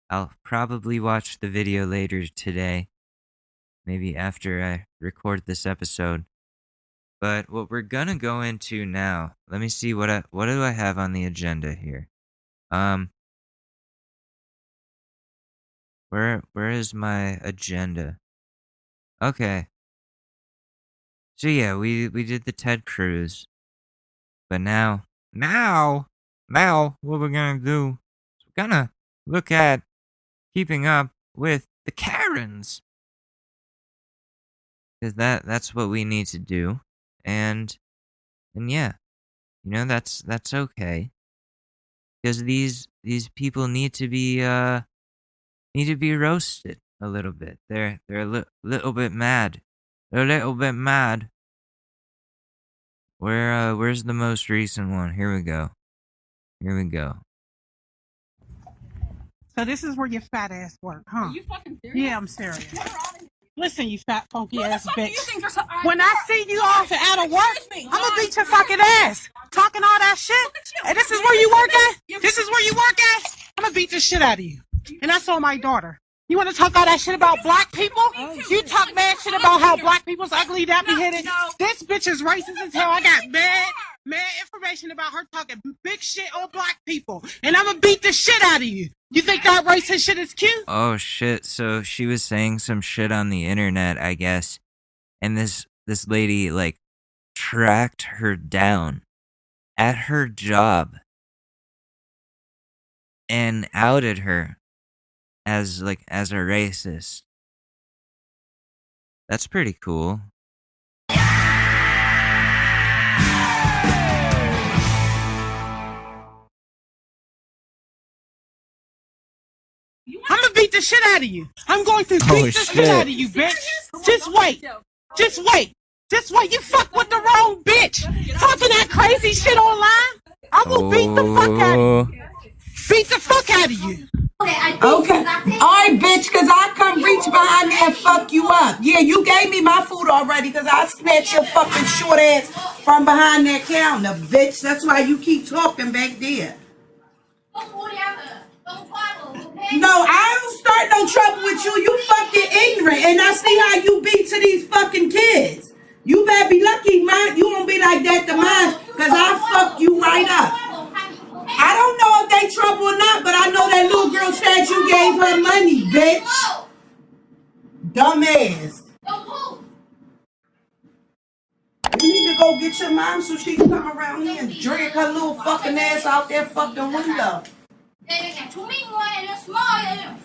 S1: I'll probably watch the video later today. Maybe after I record this episode. But what we're gonna go into now, let me see what do I have on the agenda here. Where is my agenda? Okay. So yeah, we did the Ted Cruz. But now what we're gonna do is we're gonna look at keeping up with the Karens. Because that's what we need to do. And yeah, that's okay. Because these people need to be roasted a little bit. They're a little bit mad. They're a little bit mad. Where's the most recent one? Here we go.
S11: So this is where your fat ass work, huh?
S12: Are you fucking serious?
S11: Yeah, I'm serious. Listen, you fat funky ass bitch. When I see you off and out of work, I'm gonna beat your fucking ass. Talking all that shit. And this is where you work at? This is where you work at? I'm gonna beat the shit out of you. And that's on my daughter. You want to talk all that shit about black people? You talk mad shit about how black people's ugly, nappy-headed. This bitch is racist as hell. I got mad information about her talking big shit on black people. And I'm gonna beat the shit out of you. You think that racist shit is cute?
S1: Oh shit, so she was saying some shit on the internet, I guess. And this lady, like, tracked her down at her job and outed her as a racist. That's pretty cool.
S11: I'm gonna beat the shit out of you. I'm going to beat the shit out of you, bitch. Just wait. Just wait. Just wait. You fuck with the wrong bitch. Talking that crazy shit online. I will beat the fuck out of you. Beat the fuck out of you.
S13: Okay. Alright, bitch, because I come reach behind there and fuck you up. Yeah, you gave me my food already because I snatched your fucking short ass from behind that counter, bitch. That's why you keep talking back there. No, I don't start no trouble with you. You fucking ignorant. And I see how you be to these fucking kids. You better be lucky, man. You won't be like that to mine because I'll fuck you right up. I don't know if they trouble or not, but I know that little girl said you gave her money, bitch. Dumbass. You need to go get your mom so she can come around here and drag her little fucking ass out that fucking window.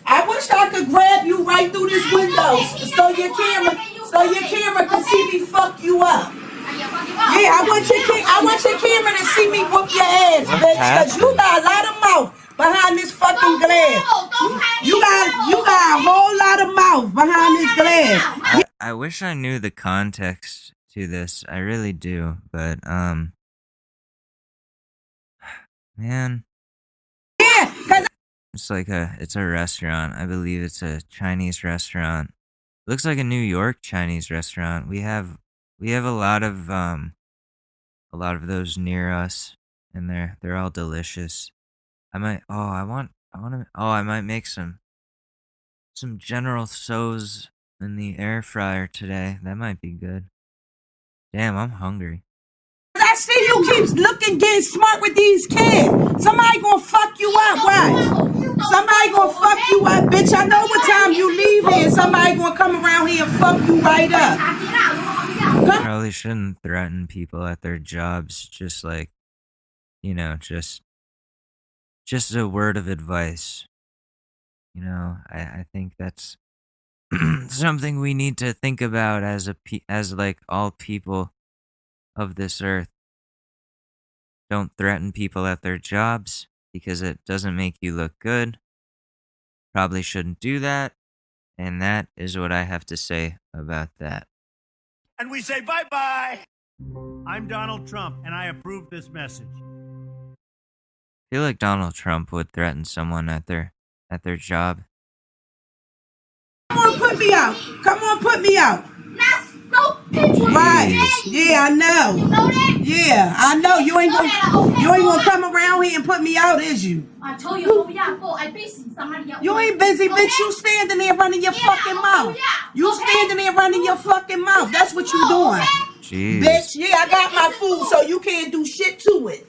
S13: I wish I could grab you right through this window so your camera can see me fuck you up. Yeah, I want your camera to see me whoop your ass, bitch, because you got a lot of mouth behind this fucking glass. You got a whole lot of mouth behind this glass.
S1: I wish I knew the context to this. I really do, but man.
S13: Yeah, cause
S1: it's a restaurant. I believe it's a Chinese restaurant. Looks like a New York Chinese restaurant. We have a lot of those near us, and they're all delicious. I might make some General Tso's in the air fryer today. That might be good. Damn, I'm hungry.
S13: I see you keep getting smart with these kids. Somebody gonna fuck you up, right? Somebody gonna fuck you up, bitch. I know what time you leave here. Somebody gonna come around here and fuck you right up.
S1: Probably shouldn't threaten people at their jobs. Just like, just a word of advice. I think that's something we need to think about as all people of this earth. Don't threaten people at their jobs because it doesn't make you look good. Probably shouldn't do that. And that is what I have to say about that.
S14: And we say bye-bye. I'm Donald Trump, and I approve this message.
S1: I feel like Donald Trump would threaten someone at their job.
S13: Come on, put me out. Come on, put me out. Right. Yeah, I know. Yeah, I know. You ain't gonna come around on here and put me out, is you?
S12: I told you, I busy. Somebody else.
S13: You ain't busy, bitch. You standing there running your fucking mouth. You standing there running your fucking mouth. That's what you doing.
S1: Jeez.
S13: Bitch, yeah, I got my food, so you can't do shit to it.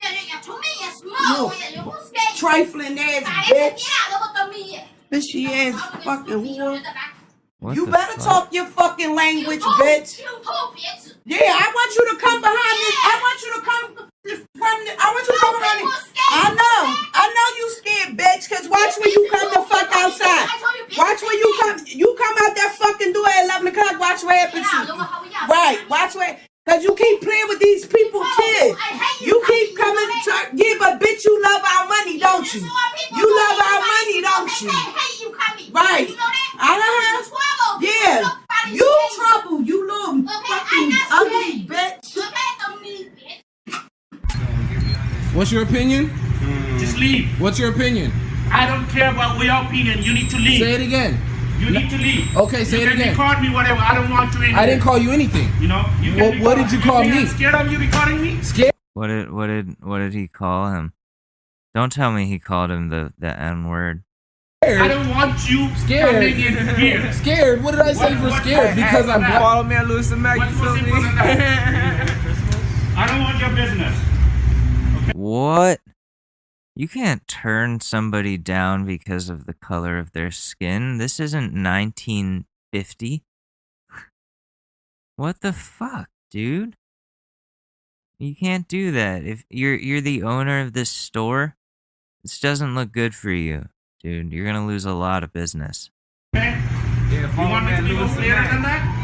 S13: You trifling ass bitch. Bitchy ass fucking whore. You better talk your fucking language, bitch. Yeah, I want you to come behind this. I want you to come behind it. I know you scared, bitch, cause watch when you come the fuck outside. Watch when you come out that fucking door at 11 o'clock, watch what happens to you. Right, watch what, cause you keep playing with these people's kids. You keep coming to, yeah, but bitch, you love our money, don't you? You love our money, don't you? Right. Yeah. You trouble, you little fucking ugly bitch.
S15: What's your opinion?
S14: Just leave.
S15: What's your opinion?
S14: I don't care about your opinion. You need to leave.
S15: Say it again.
S14: You need to leave.
S15: Okay, say it again.
S14: You can record me, whatever. I don't want to anymore.
S15: I didn't call you anything.
S14: You know?
S15: What did you call me?
S14: I'm scared of you recording me?
S15: Scared?
S1: What did he call him? Don't tell me he called him the N-word.
S14: I don't want you coming in here.
S15: Scared? What did I say for scared? Because I'm black.
S16: Follow me and lose some Mac, you feel me?
S14: I don't want your business. Okay?
S1: What? You can't turn somebody down because of the color of their skin. This isn't 1950. What the fuck, dude? You can't do that. If you're the owner of this store, this doesn't look good for you, dude. You're gonna lose a lot of business.
S14: Okay? You want me to be more clearer than that?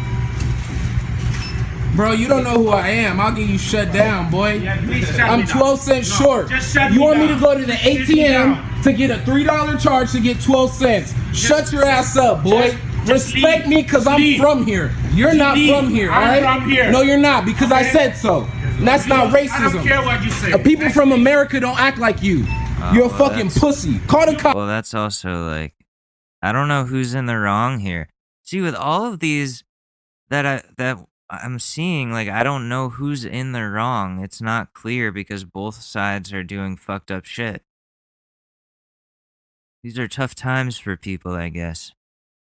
S15: Bro, you don't know who I am. I'll get you shut down, boy.
S14: Yeah, please shut
S15: I'm
S14: me
S15: 12
S14: down.
S15: cents short.
S14: Just shut
S15: You
S14: me
S15: want me
S14: down.
S15: to go to the ATM to get a $3 charge to get 12 cents. Shut your ass up, boy.
S14: Just
S15: Respect
S14: leave.
S15: me because I'm
S14: Leave.
S15: from here. You're not
S14: Leave.
S15: from here,
S14: I'm
S15: alright?
S14: from here.
S15: No, you're not because I
S14: Okay.
S15: said so. And that's not racism.
S14: I don't care what you say.
S15: People from America don't act like you. You're a
S1: well,
S15: fucking
S1: that's-
S15: pussy. Call the cops.
S1: Well, that's also like, I don't know who's in the wrong here. See, with all of these that I'm seeing, like, I don't know who's in the wrong. It's not clear because both sides are doing fucked up shit. These are tough times for people, I guess.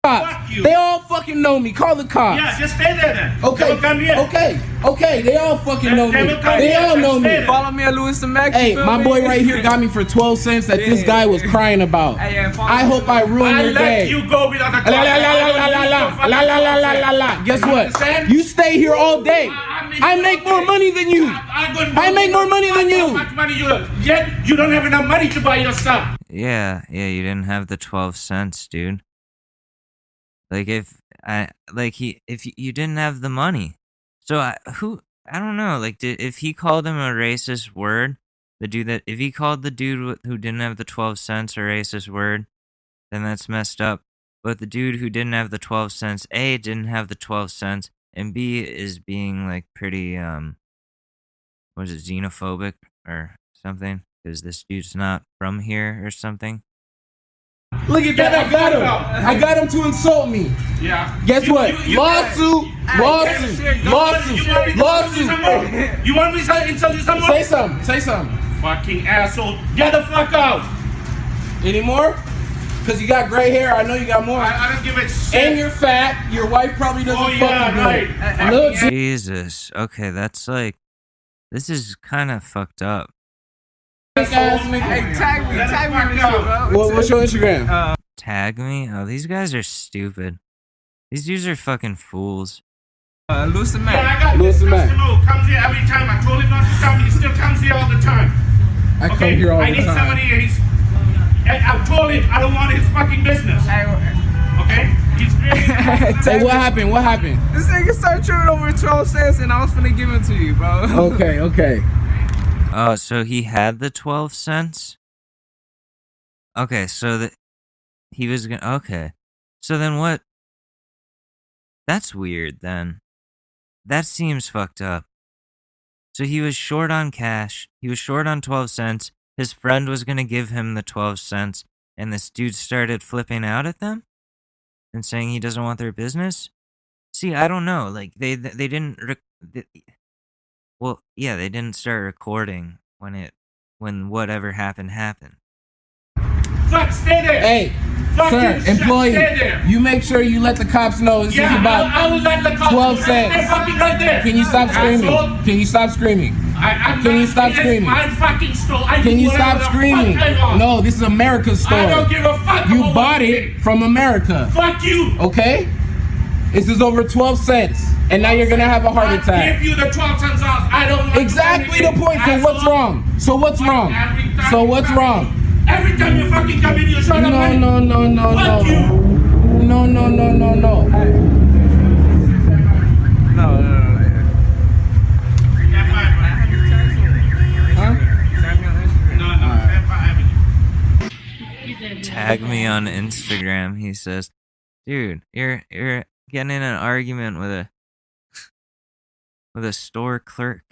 S14: Fuck you.
S15: They all fucking know me. Call the cops.
S14: Yeah, just stay there then.
S15: Okay.
S14: They will come here.
S15: Okay. They all fucking know
S14: They
S15: me.
S14: will come
S15: They
S14: here.
S15: all
S14: Just
S15: know
S14: stay
S15: me.
S14: there.
S16: Follow me and lose some Mac.
S15: Hey, my boy right here got me for 12 cents that this guy was crying about.
S16: Hey, yeah, follow
S15: I
S16: me.
S15: hope I ruin
S14: I
S15: your
S14: let
S15: day.
S14: you go without a
S15: La la la la la la la la la la la la. Guess
S14: You
S15: what?
S14: understand?
S15: You stay here all day. I make more money than you. I make more money than
S14: How
S15: you.
S14: much money yet you don't have enough money to buy your stuff.
S1: Yeah, you didn't have the 12 cents, dude. Like if you didn't have the money. So I don't know, like if he called him a racist word, if he called the dude who didn't have the 12 cents a racist word, then that's messed up. But the dude who didn't have the 12 cents, A, didn't have the 12 cents, and B, is being like pretty what is it, xenophobic or something? Because this dude's not from here or something.
S15: Look at that. I got him. I got him to insult me.
S14: Yeah.
S15: Guess what? Lawsuit.
S14: You want me to insult you some more?
S15: Say something.
S14: Fucking asshole. Get the fuck out.
S15: Any more? Because you got gray hair. I know you got more.
S14: I don't give a shit.
S15: And you're fat. Your wife probably doesn't fucking do it.
S1: Jesus. Okay, that's like, this is kind of fucked up.
S16: Hey, tag me with you, bro.
S15: What's your Instagram?
S1: Tag me? Oh, these guys are stupid. These dudes are fucking fools.
S16: Lose some Mac.
S14: Yeah, I got this customer who comes here every time. I told him not to come. He still comes here all the time.
S15: I come here all the time.
S14: I need somebody here. I told him I don't want his fucking business. Okay? He's really...
S15: Hey, what happened?
S16: This nigga started tripping over 12 cents and I was finna give it to you, bro.
S15: Okay.
S1: Oh, so he had the 12 cents? Okay, so he was gonna... Okay. So then what? That's weird, then. That seems fucked up. So he was short on cash. He was short on 12 cents. His friend was gonna give him the 12 cents. And this dude started flipping out at them? And saying he doesn't want their business? See, I don't know. Like, they didn't... Well, yeah, they didn't start recording when it when whatever happened happened.
S14: Fuck, stay there.
S15: Hey,
S14: Fuck
S15: sir,
S14: you,
S15: employee,
S14: stay there.
S15: you make sure you let the cops know this is about
S14: I will let the cops
S15: 12
S14: stay
S15: cents.
S14: fucking right there.
S15: Can you stop screaming?
S14: Asshole.
S15: Can you stop screaming? Can you stop screaming?
S14: My fucking store.
S15: Can you stop screaming? No, this is America's store.
S14: I don't give a fuck.
S15: You bought it from America.
S14: Fuck you.
S15: Okay? This is over 12 cents. And now you're gonna have a heart attack.
S14: I give you the 12 cents off. I don't want
S15: Exactly the point. So what's wrong? So what's wrong? So what's wrong?
S14: Every time you fucking come in, you shut up.
S15: No.
S14: Fuck you.
S15: No.
S1: Tag me on Instagram, he says. Dude, you're getting in an argument with a store clerk.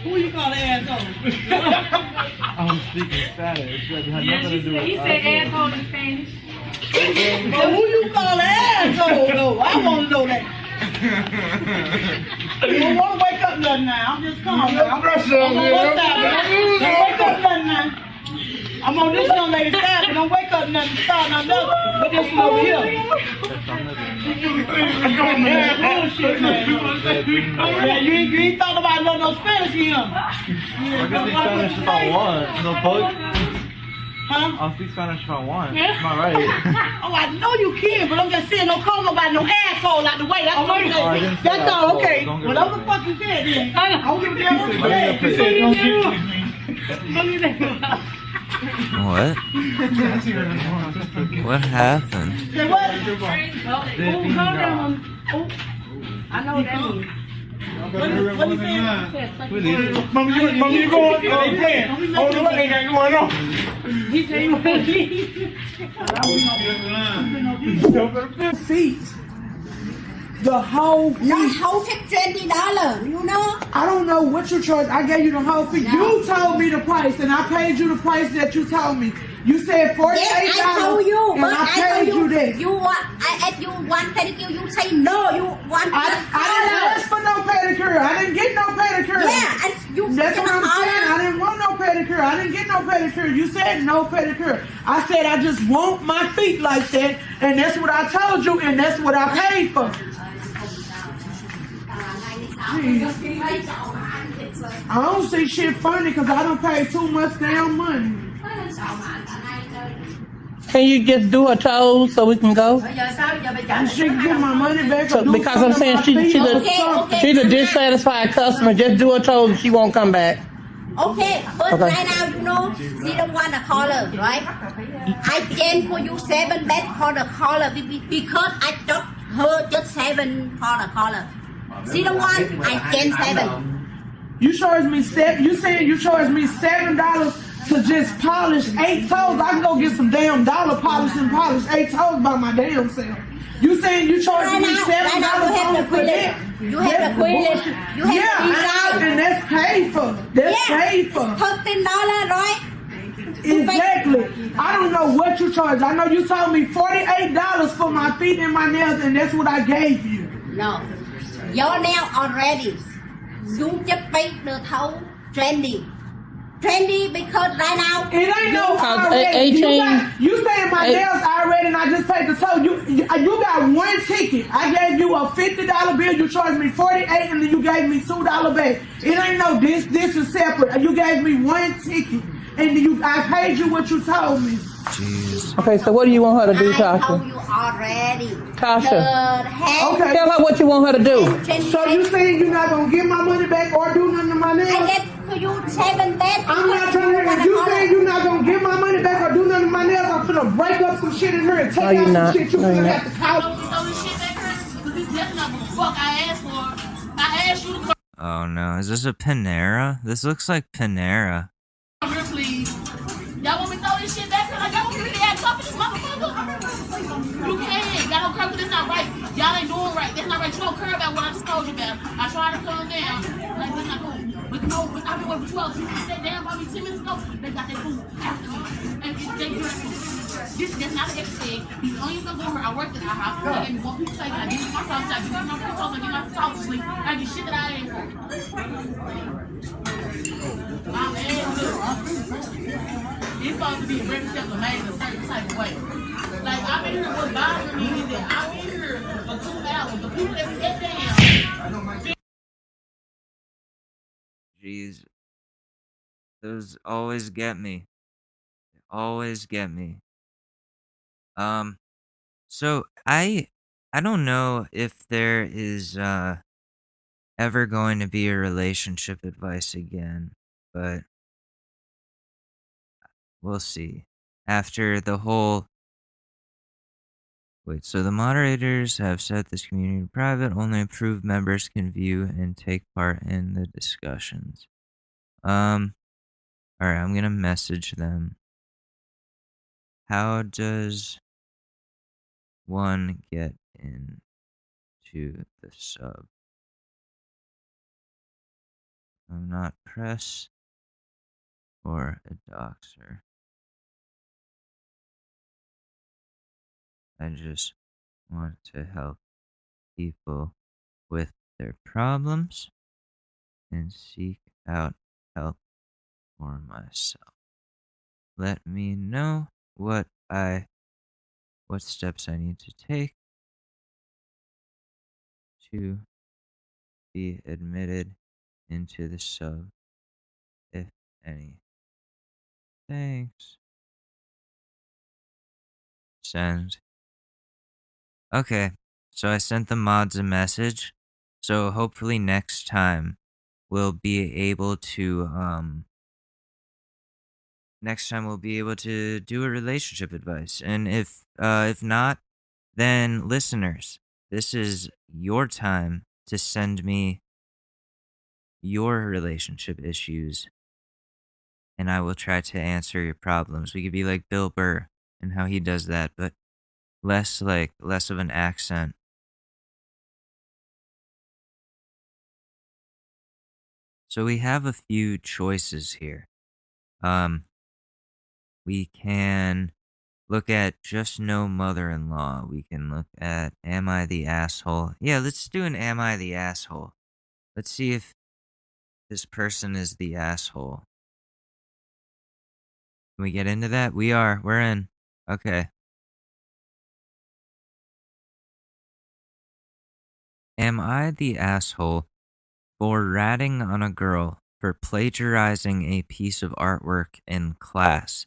S11: Who you call an asshole?
S16: I'm speaking Spanish. It had nothing to do with
S12: He said asshole in Spanish.
S11: But who you call an asshole though? I want to know that. You don't want to wake up nothing now. I'm just calm now. I'm on one side. Don't wake up nothing now. I'm on this young lady's side, but don't wake up nothing. Start another. But this one over here. Yeah, bullshit, man. Yeah, you ain't thought about no Spanish in him.
S16: I can speak Spanish if I want. No bug.
S11: Huh?
S16: I'll speak Spanish if I want. It's not right.
S11: Oh, I know you can, but I'm just saying, don't call nobody no asshole out the way. That's what I'm saying. That's all, okay. Whatever the fuck you said, then. I don't give a damn what you said.
S1: What? What happened?
S11: Say what?
S12: I know what that means.
S11: What you saying?
S14: Mama, you go on. They playing. Oh, what they got going on?
S11: He said he want to leave. Feet. The whole feet.
S13: Not whole feet $20, you know?
S11: I don't know what you charge. I gave you the whole feet.
S13: No.
S11: You told me the price, and I paid you the price that you told me. You said $48,
S13: Yes, I told you,
S11: and
S13: but
S11: I paid you that.
S13: You want, if you want pedicure, you say no. You want
S11: I didn't ask for no pedicure. I didn't get no pedicure.
S13: Yeah, and you
S11: That's what I'm
S13: $1.
S11: saying. I didn't want no pedicure. I didn't get no pedicure. You said no pedicure. I said I just want my feet like that, and that's what I told you, and that's what I paid for. I don't see shit funny because I don't pay too much damn money.
S17: Can you just do her toes so we can go?
S11: And she can get my money back.
S17: So, because I'm saying she's a dissatisfied customer. Just do her toes and she won't come back.
S13: Okay, but
S17: Okay.
S13: right now, you know, she don't want a collar, right? I change for you 7 bed for the collar because I got her just 7 for the collar. She don't want, I change 7.
S11: You charge me You saying you charge me $7 to just polish 8 toes? I can go get some damn dollar polish and polish 8 toes by my damn self. You saying you charge me $7
S13: right now you have the
S11: that?
S13: You have the quillet. You have
S11: and that's paid for. That's paid for.
S13: $13, right?
S11: Exactly. I don't know what you charge. I know you told me $48 for my feet and my nails, and that's what I gave you.
S13: No. Your nail already. You just paid the toe trendy. Trendy because right now
S11: it ain't no already. You saying my nails already and I just paid the toe. You got one ticket. I gave you a $50 bill. You charged me $48 and then you gave me $2 back. It ain't no this is separate. You gave me one ticket and I paid you what you told me.
S1: Jeez.
S17: Okay, so what do you want her to do,
S13: I
S17: Tasha?
S13: told you already.
S17: Tasha.
S11: Okay.
S17: Tell her what you want her to do.
S11: So you saying you're not gonna get my money back or do nothing to my nails?
S13: I get for you 7 beds.
S11: I'm not trying to. If you saying you're not gonna get my money back or do nothing to my nails, I'm finna break up some shit in here and take out some shit. You finna have to call.
S1: Oh no, is this a Panera? This looks like Panera.
S12: Please. Y'all want me to throw this shit back? Like, y'all want me to act up in this motherfucker? You can't. Y'all don't curb, but that's not right. Y'all ain't doing right. That's not right. You don't care about what I just told you about. I tried to calm down. Like, that's not cool. But no, I've been what 12 people sat down by me 10 minutes ago. They got their food after me. And that's not an extra egg. You don't even go to her. I worked at our house. I gave me one piece of steak. I give you my sausage. I give you my fried toast. I give you my sausage sleep. I get shit that I ain't for. I'm it's supposed to be a representative made a certain type of way. Like, I'm in here, what's bothering me is that I'm in here for 2 hours. The people that sit down.
S1: Jeez. Those always get me. They always get me. So I don't know if there is ever going to be a relationship advice again, but we'll see. After the whole so the moderators have set this community private. Only approved members can view and take part in the discussions. Alright, I'm gonna message them. How does one get into the sub? I'm not press or a doxer. I just want to help people with their problems and seek out help for myself. Let me know what steps I need to take to be admitted into the sub, if any. Thanks. Send. Okay, so I sent the mods a message. So hopefully next time we'll be able to do a relationship advice. And if not, then listeners, this is your time to send me your relationship issues, and I will try to answer your problems. We could be like Bill Burr and how he does that, but less of an accent. So we have a few choices here. We can look at just no mother-in-law. We can look at am I the asshole? Yeah, let's do an am I the asshole. Let's see if this person is the asshole. Can we get into that? We're in. Okay. Am I the asshole for ratting on a girl for plagiarizing a piece of artwork in class?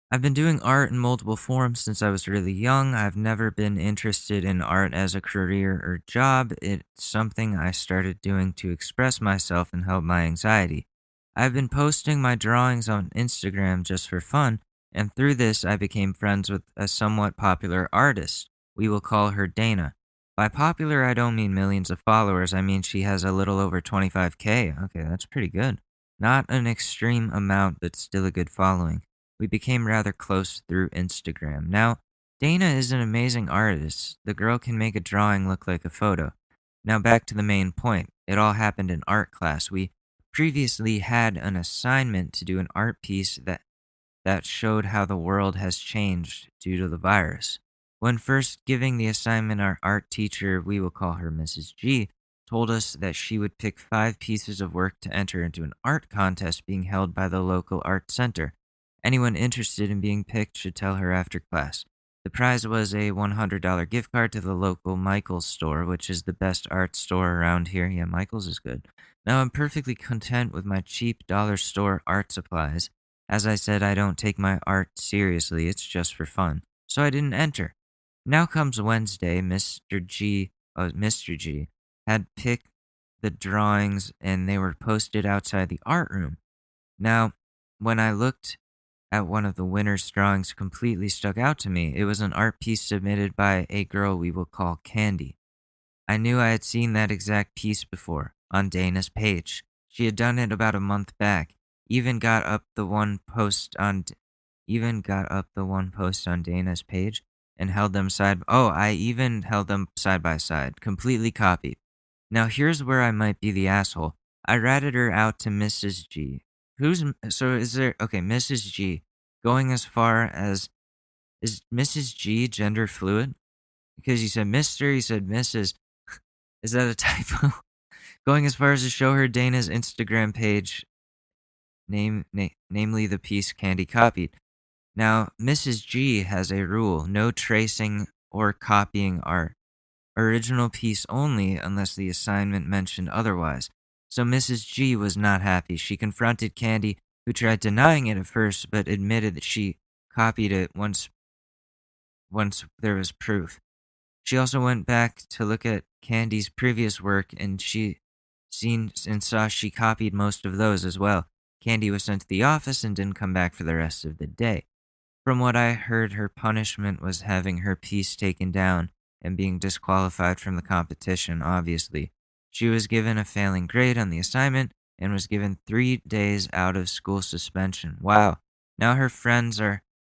S1: I've been doing art in multiple forms since I was really young. I've never been interested in art as a career or job. It's something I started doing to express myself and help my anxiety. I've been posting my drawings on Instagram just for fun, and through this I became friends with a somewhat popular artist. We will call her Dana. By popular, I don't mean millions of followers. I mean she has a little over 25K. Okay, that's pretty good. Not an extreme amount, but still a good following. We became rather close through Instagram. Now, Dana is an amazing artist. The girl can make a drawing look like a photo. Now back to the main point. It all happened in art class. We previously had an assignment to do an art piece that showed how the world has changed due to the virus. When first giving the assignment, our art teacher, we will call her Mrs. G, told us that she would pick 5 pieces of work to enter into an art contest being held by the local art center. Anyone interested in being picked should tell her after class. The prize was a $100 gift card to the local Michaels store, which is the best art store around here. Yeah, Michaels is good. Now I'm perfectly content with my cheap dollar store art supplies. As I said, I don't take my art seriously, it's just for fun. So I didn't enter. Now comes Wednesday, Mr. G had picked the drawings and they were posted outside the art room. Now, when I looked at one of the winner's drawings, completely stuck out to me. It was an art piece submitted by a girl we will call Candy. I knew I had seen that exact piece before, on Dana's page. She had done it about a month back. Even got up the one post on Dana's page and held them I even held them side by side, completely copied. Now here's where I might be the asshole. I ratted her out to Mrs. G. Is there, okay, Mrs. G, going as far as, is Mrs. G gender fluid? Because you said Mr., you said Mrs. Is that a typo? Going as far as to show her Dana's Instagram page, namely the piece Candy copied. Now, Mrs. G has a rule: no tracing or copying art. Original piece only unless the assignment mentioned otherwise. So Mrs. G was not happy. She confronted Candy, who tried denying it at first, but admitted that she copied it once there was proof. She also went back to look at Candy's previous work, and saw she copied most of those as well. Candy was sent to the office and didn't come back for the rest of the day. From what I heard, her punishment was having her piece taken down and being disqualified from the competition, obviously. She was given a failing grade on the assignment and was given 3 days out of school suspension. Wow. Now her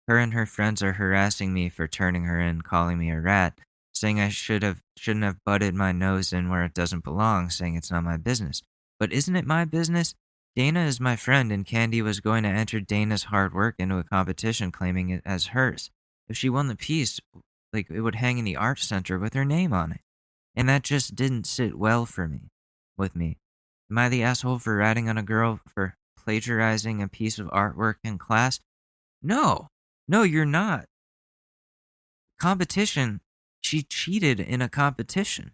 S1: and her friends are harassing me for turning her in, calling me a rat, saying I shouldn't have butted my nose in where it doesn't belong, saying it's not my business. But isn't it my business? Dana is my friend, and Candy was going to enter Dana's hard work into a competition, claiming it as hers. If she won the piece, it would hang in the art center with her name on it. And that just didn't sit well with me. Am I the asshole for ratting on a girl for plagiarizing a piece of artwork in class? No, you're not. Competition. She cheated in a competition.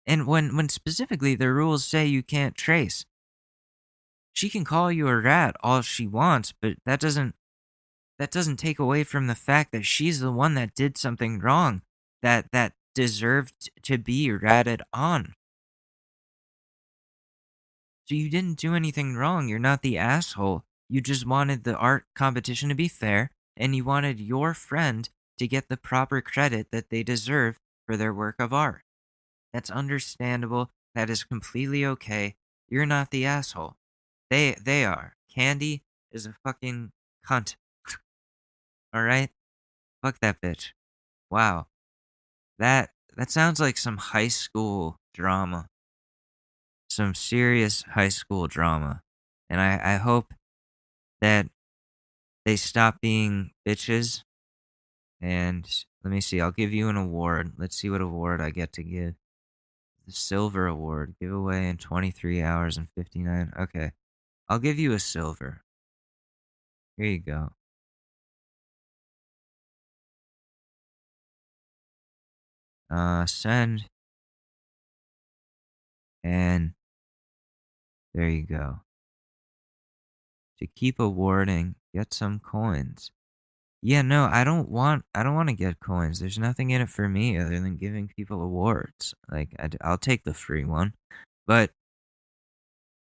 S1: And when specifically the rules say you can't trace, she can call you a rat all she wants, but that doesn't take away from the fact that she's the one that did something wrong that deserved to be ratted on. So you didn't do anything wrong. You're not the asshole. You just wanted the art competition to be fair, and you wanted your friend to get the proper credit that they deserve for their work of art. That's understandable. That is completely okay. You're not the asshole. They are. Candy is a fucking cunt. Alright? Fuck that bitch. Wow. That sounds like some high school drama. Some serious high school drama. And I hope that they stop being bitches. And let me see, I'll give you an award. Let's see what award I get to give. The Silver Award, giveaway in 23 hours and 59. Okay, I'll give you a silver. Here you go. Send. And there you go. To keep awarding, get some coins. Yeah, no, I don't want to get coins. There's nothing in it for me other than giving people awards. I'll take the free one. But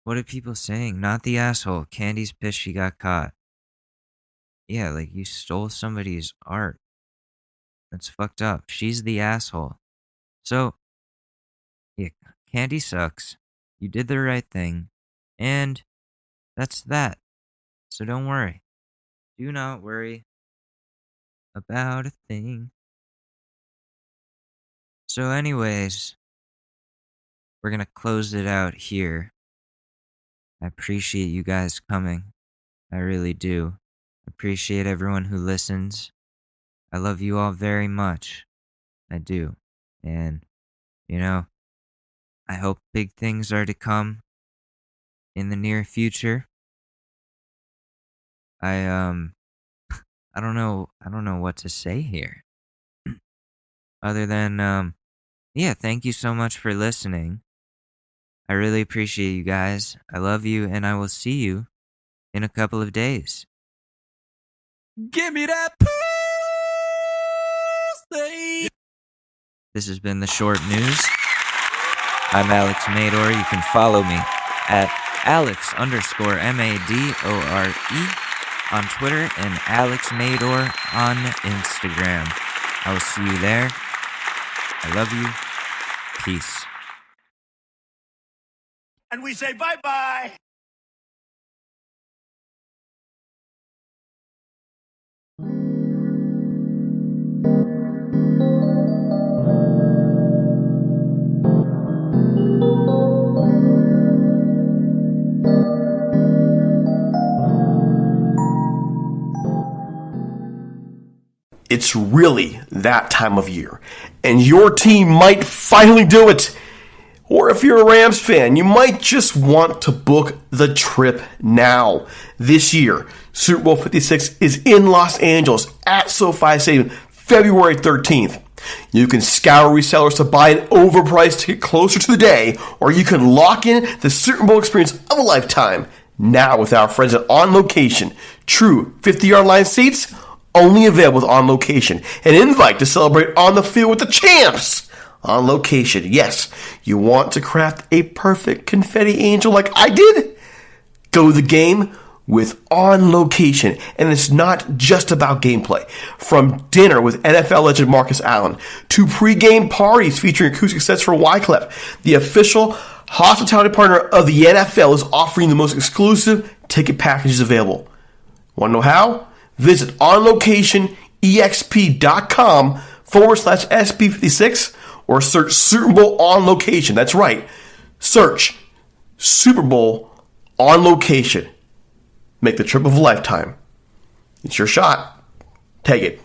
S1: what are people saying? Not the asshole. Candy's pissed she got caught. Yeah, you stole somebody's art. That's fucked up. She's the asshole. So, yeah, Candy sucks. You did the right thing. And that's that. So don't worry. Do not worry about a thing. So anyways, we're going to close it out here. I appreciate you guys coming. I really do. Appreciate everyone who listens. I love you all very much. I do. And, I hope big things are to come in the near future. I don't know what to say here. Other than, yeah, thank you so much for listening. I really appreciate you guys. I love you, and I will see you in a couple of days.
S2: Give me that pussy.
S1: This has been the Short News. I'm Alex Mador. You can follow me at Alex_MADORE on Twitter and Alex Mador on Instagram. I will see you there. I love you. Peace.
S14: And we say bye-bye.
S18: it's really that time of year, and your team might finally do it. Or if you're a Rams fan, you might just want to book the trip now. This year, Super Bowl 56 is in Los Angeles at SoFi Stadium, February 13th. You can scour resellers to buy an overpriced ticket closer to the day, or you can lock in the Super Bowl experience of a lifetime now with our friends at On Location. True 50-yard line seats, only available with On Location. An invite to celebrate on the field with the champs. On Location, yes, you want to craft a perfect confetti angel like I did? Go to the game with On Location, and it's not just about gameplay. From dinner with NFL legend Marcus Allen to pre-game parties featuring acoustic sets for Wyclef, the official hospitality partner of the NFL is offering the most exclusive ticket packages available. Want to know how? Visit onlocationexp.com/SB56 or search Super Bowl On Location. That's right. Search Super Bowl On Location. Make the trip of a lifetime. It's your shot. Take it.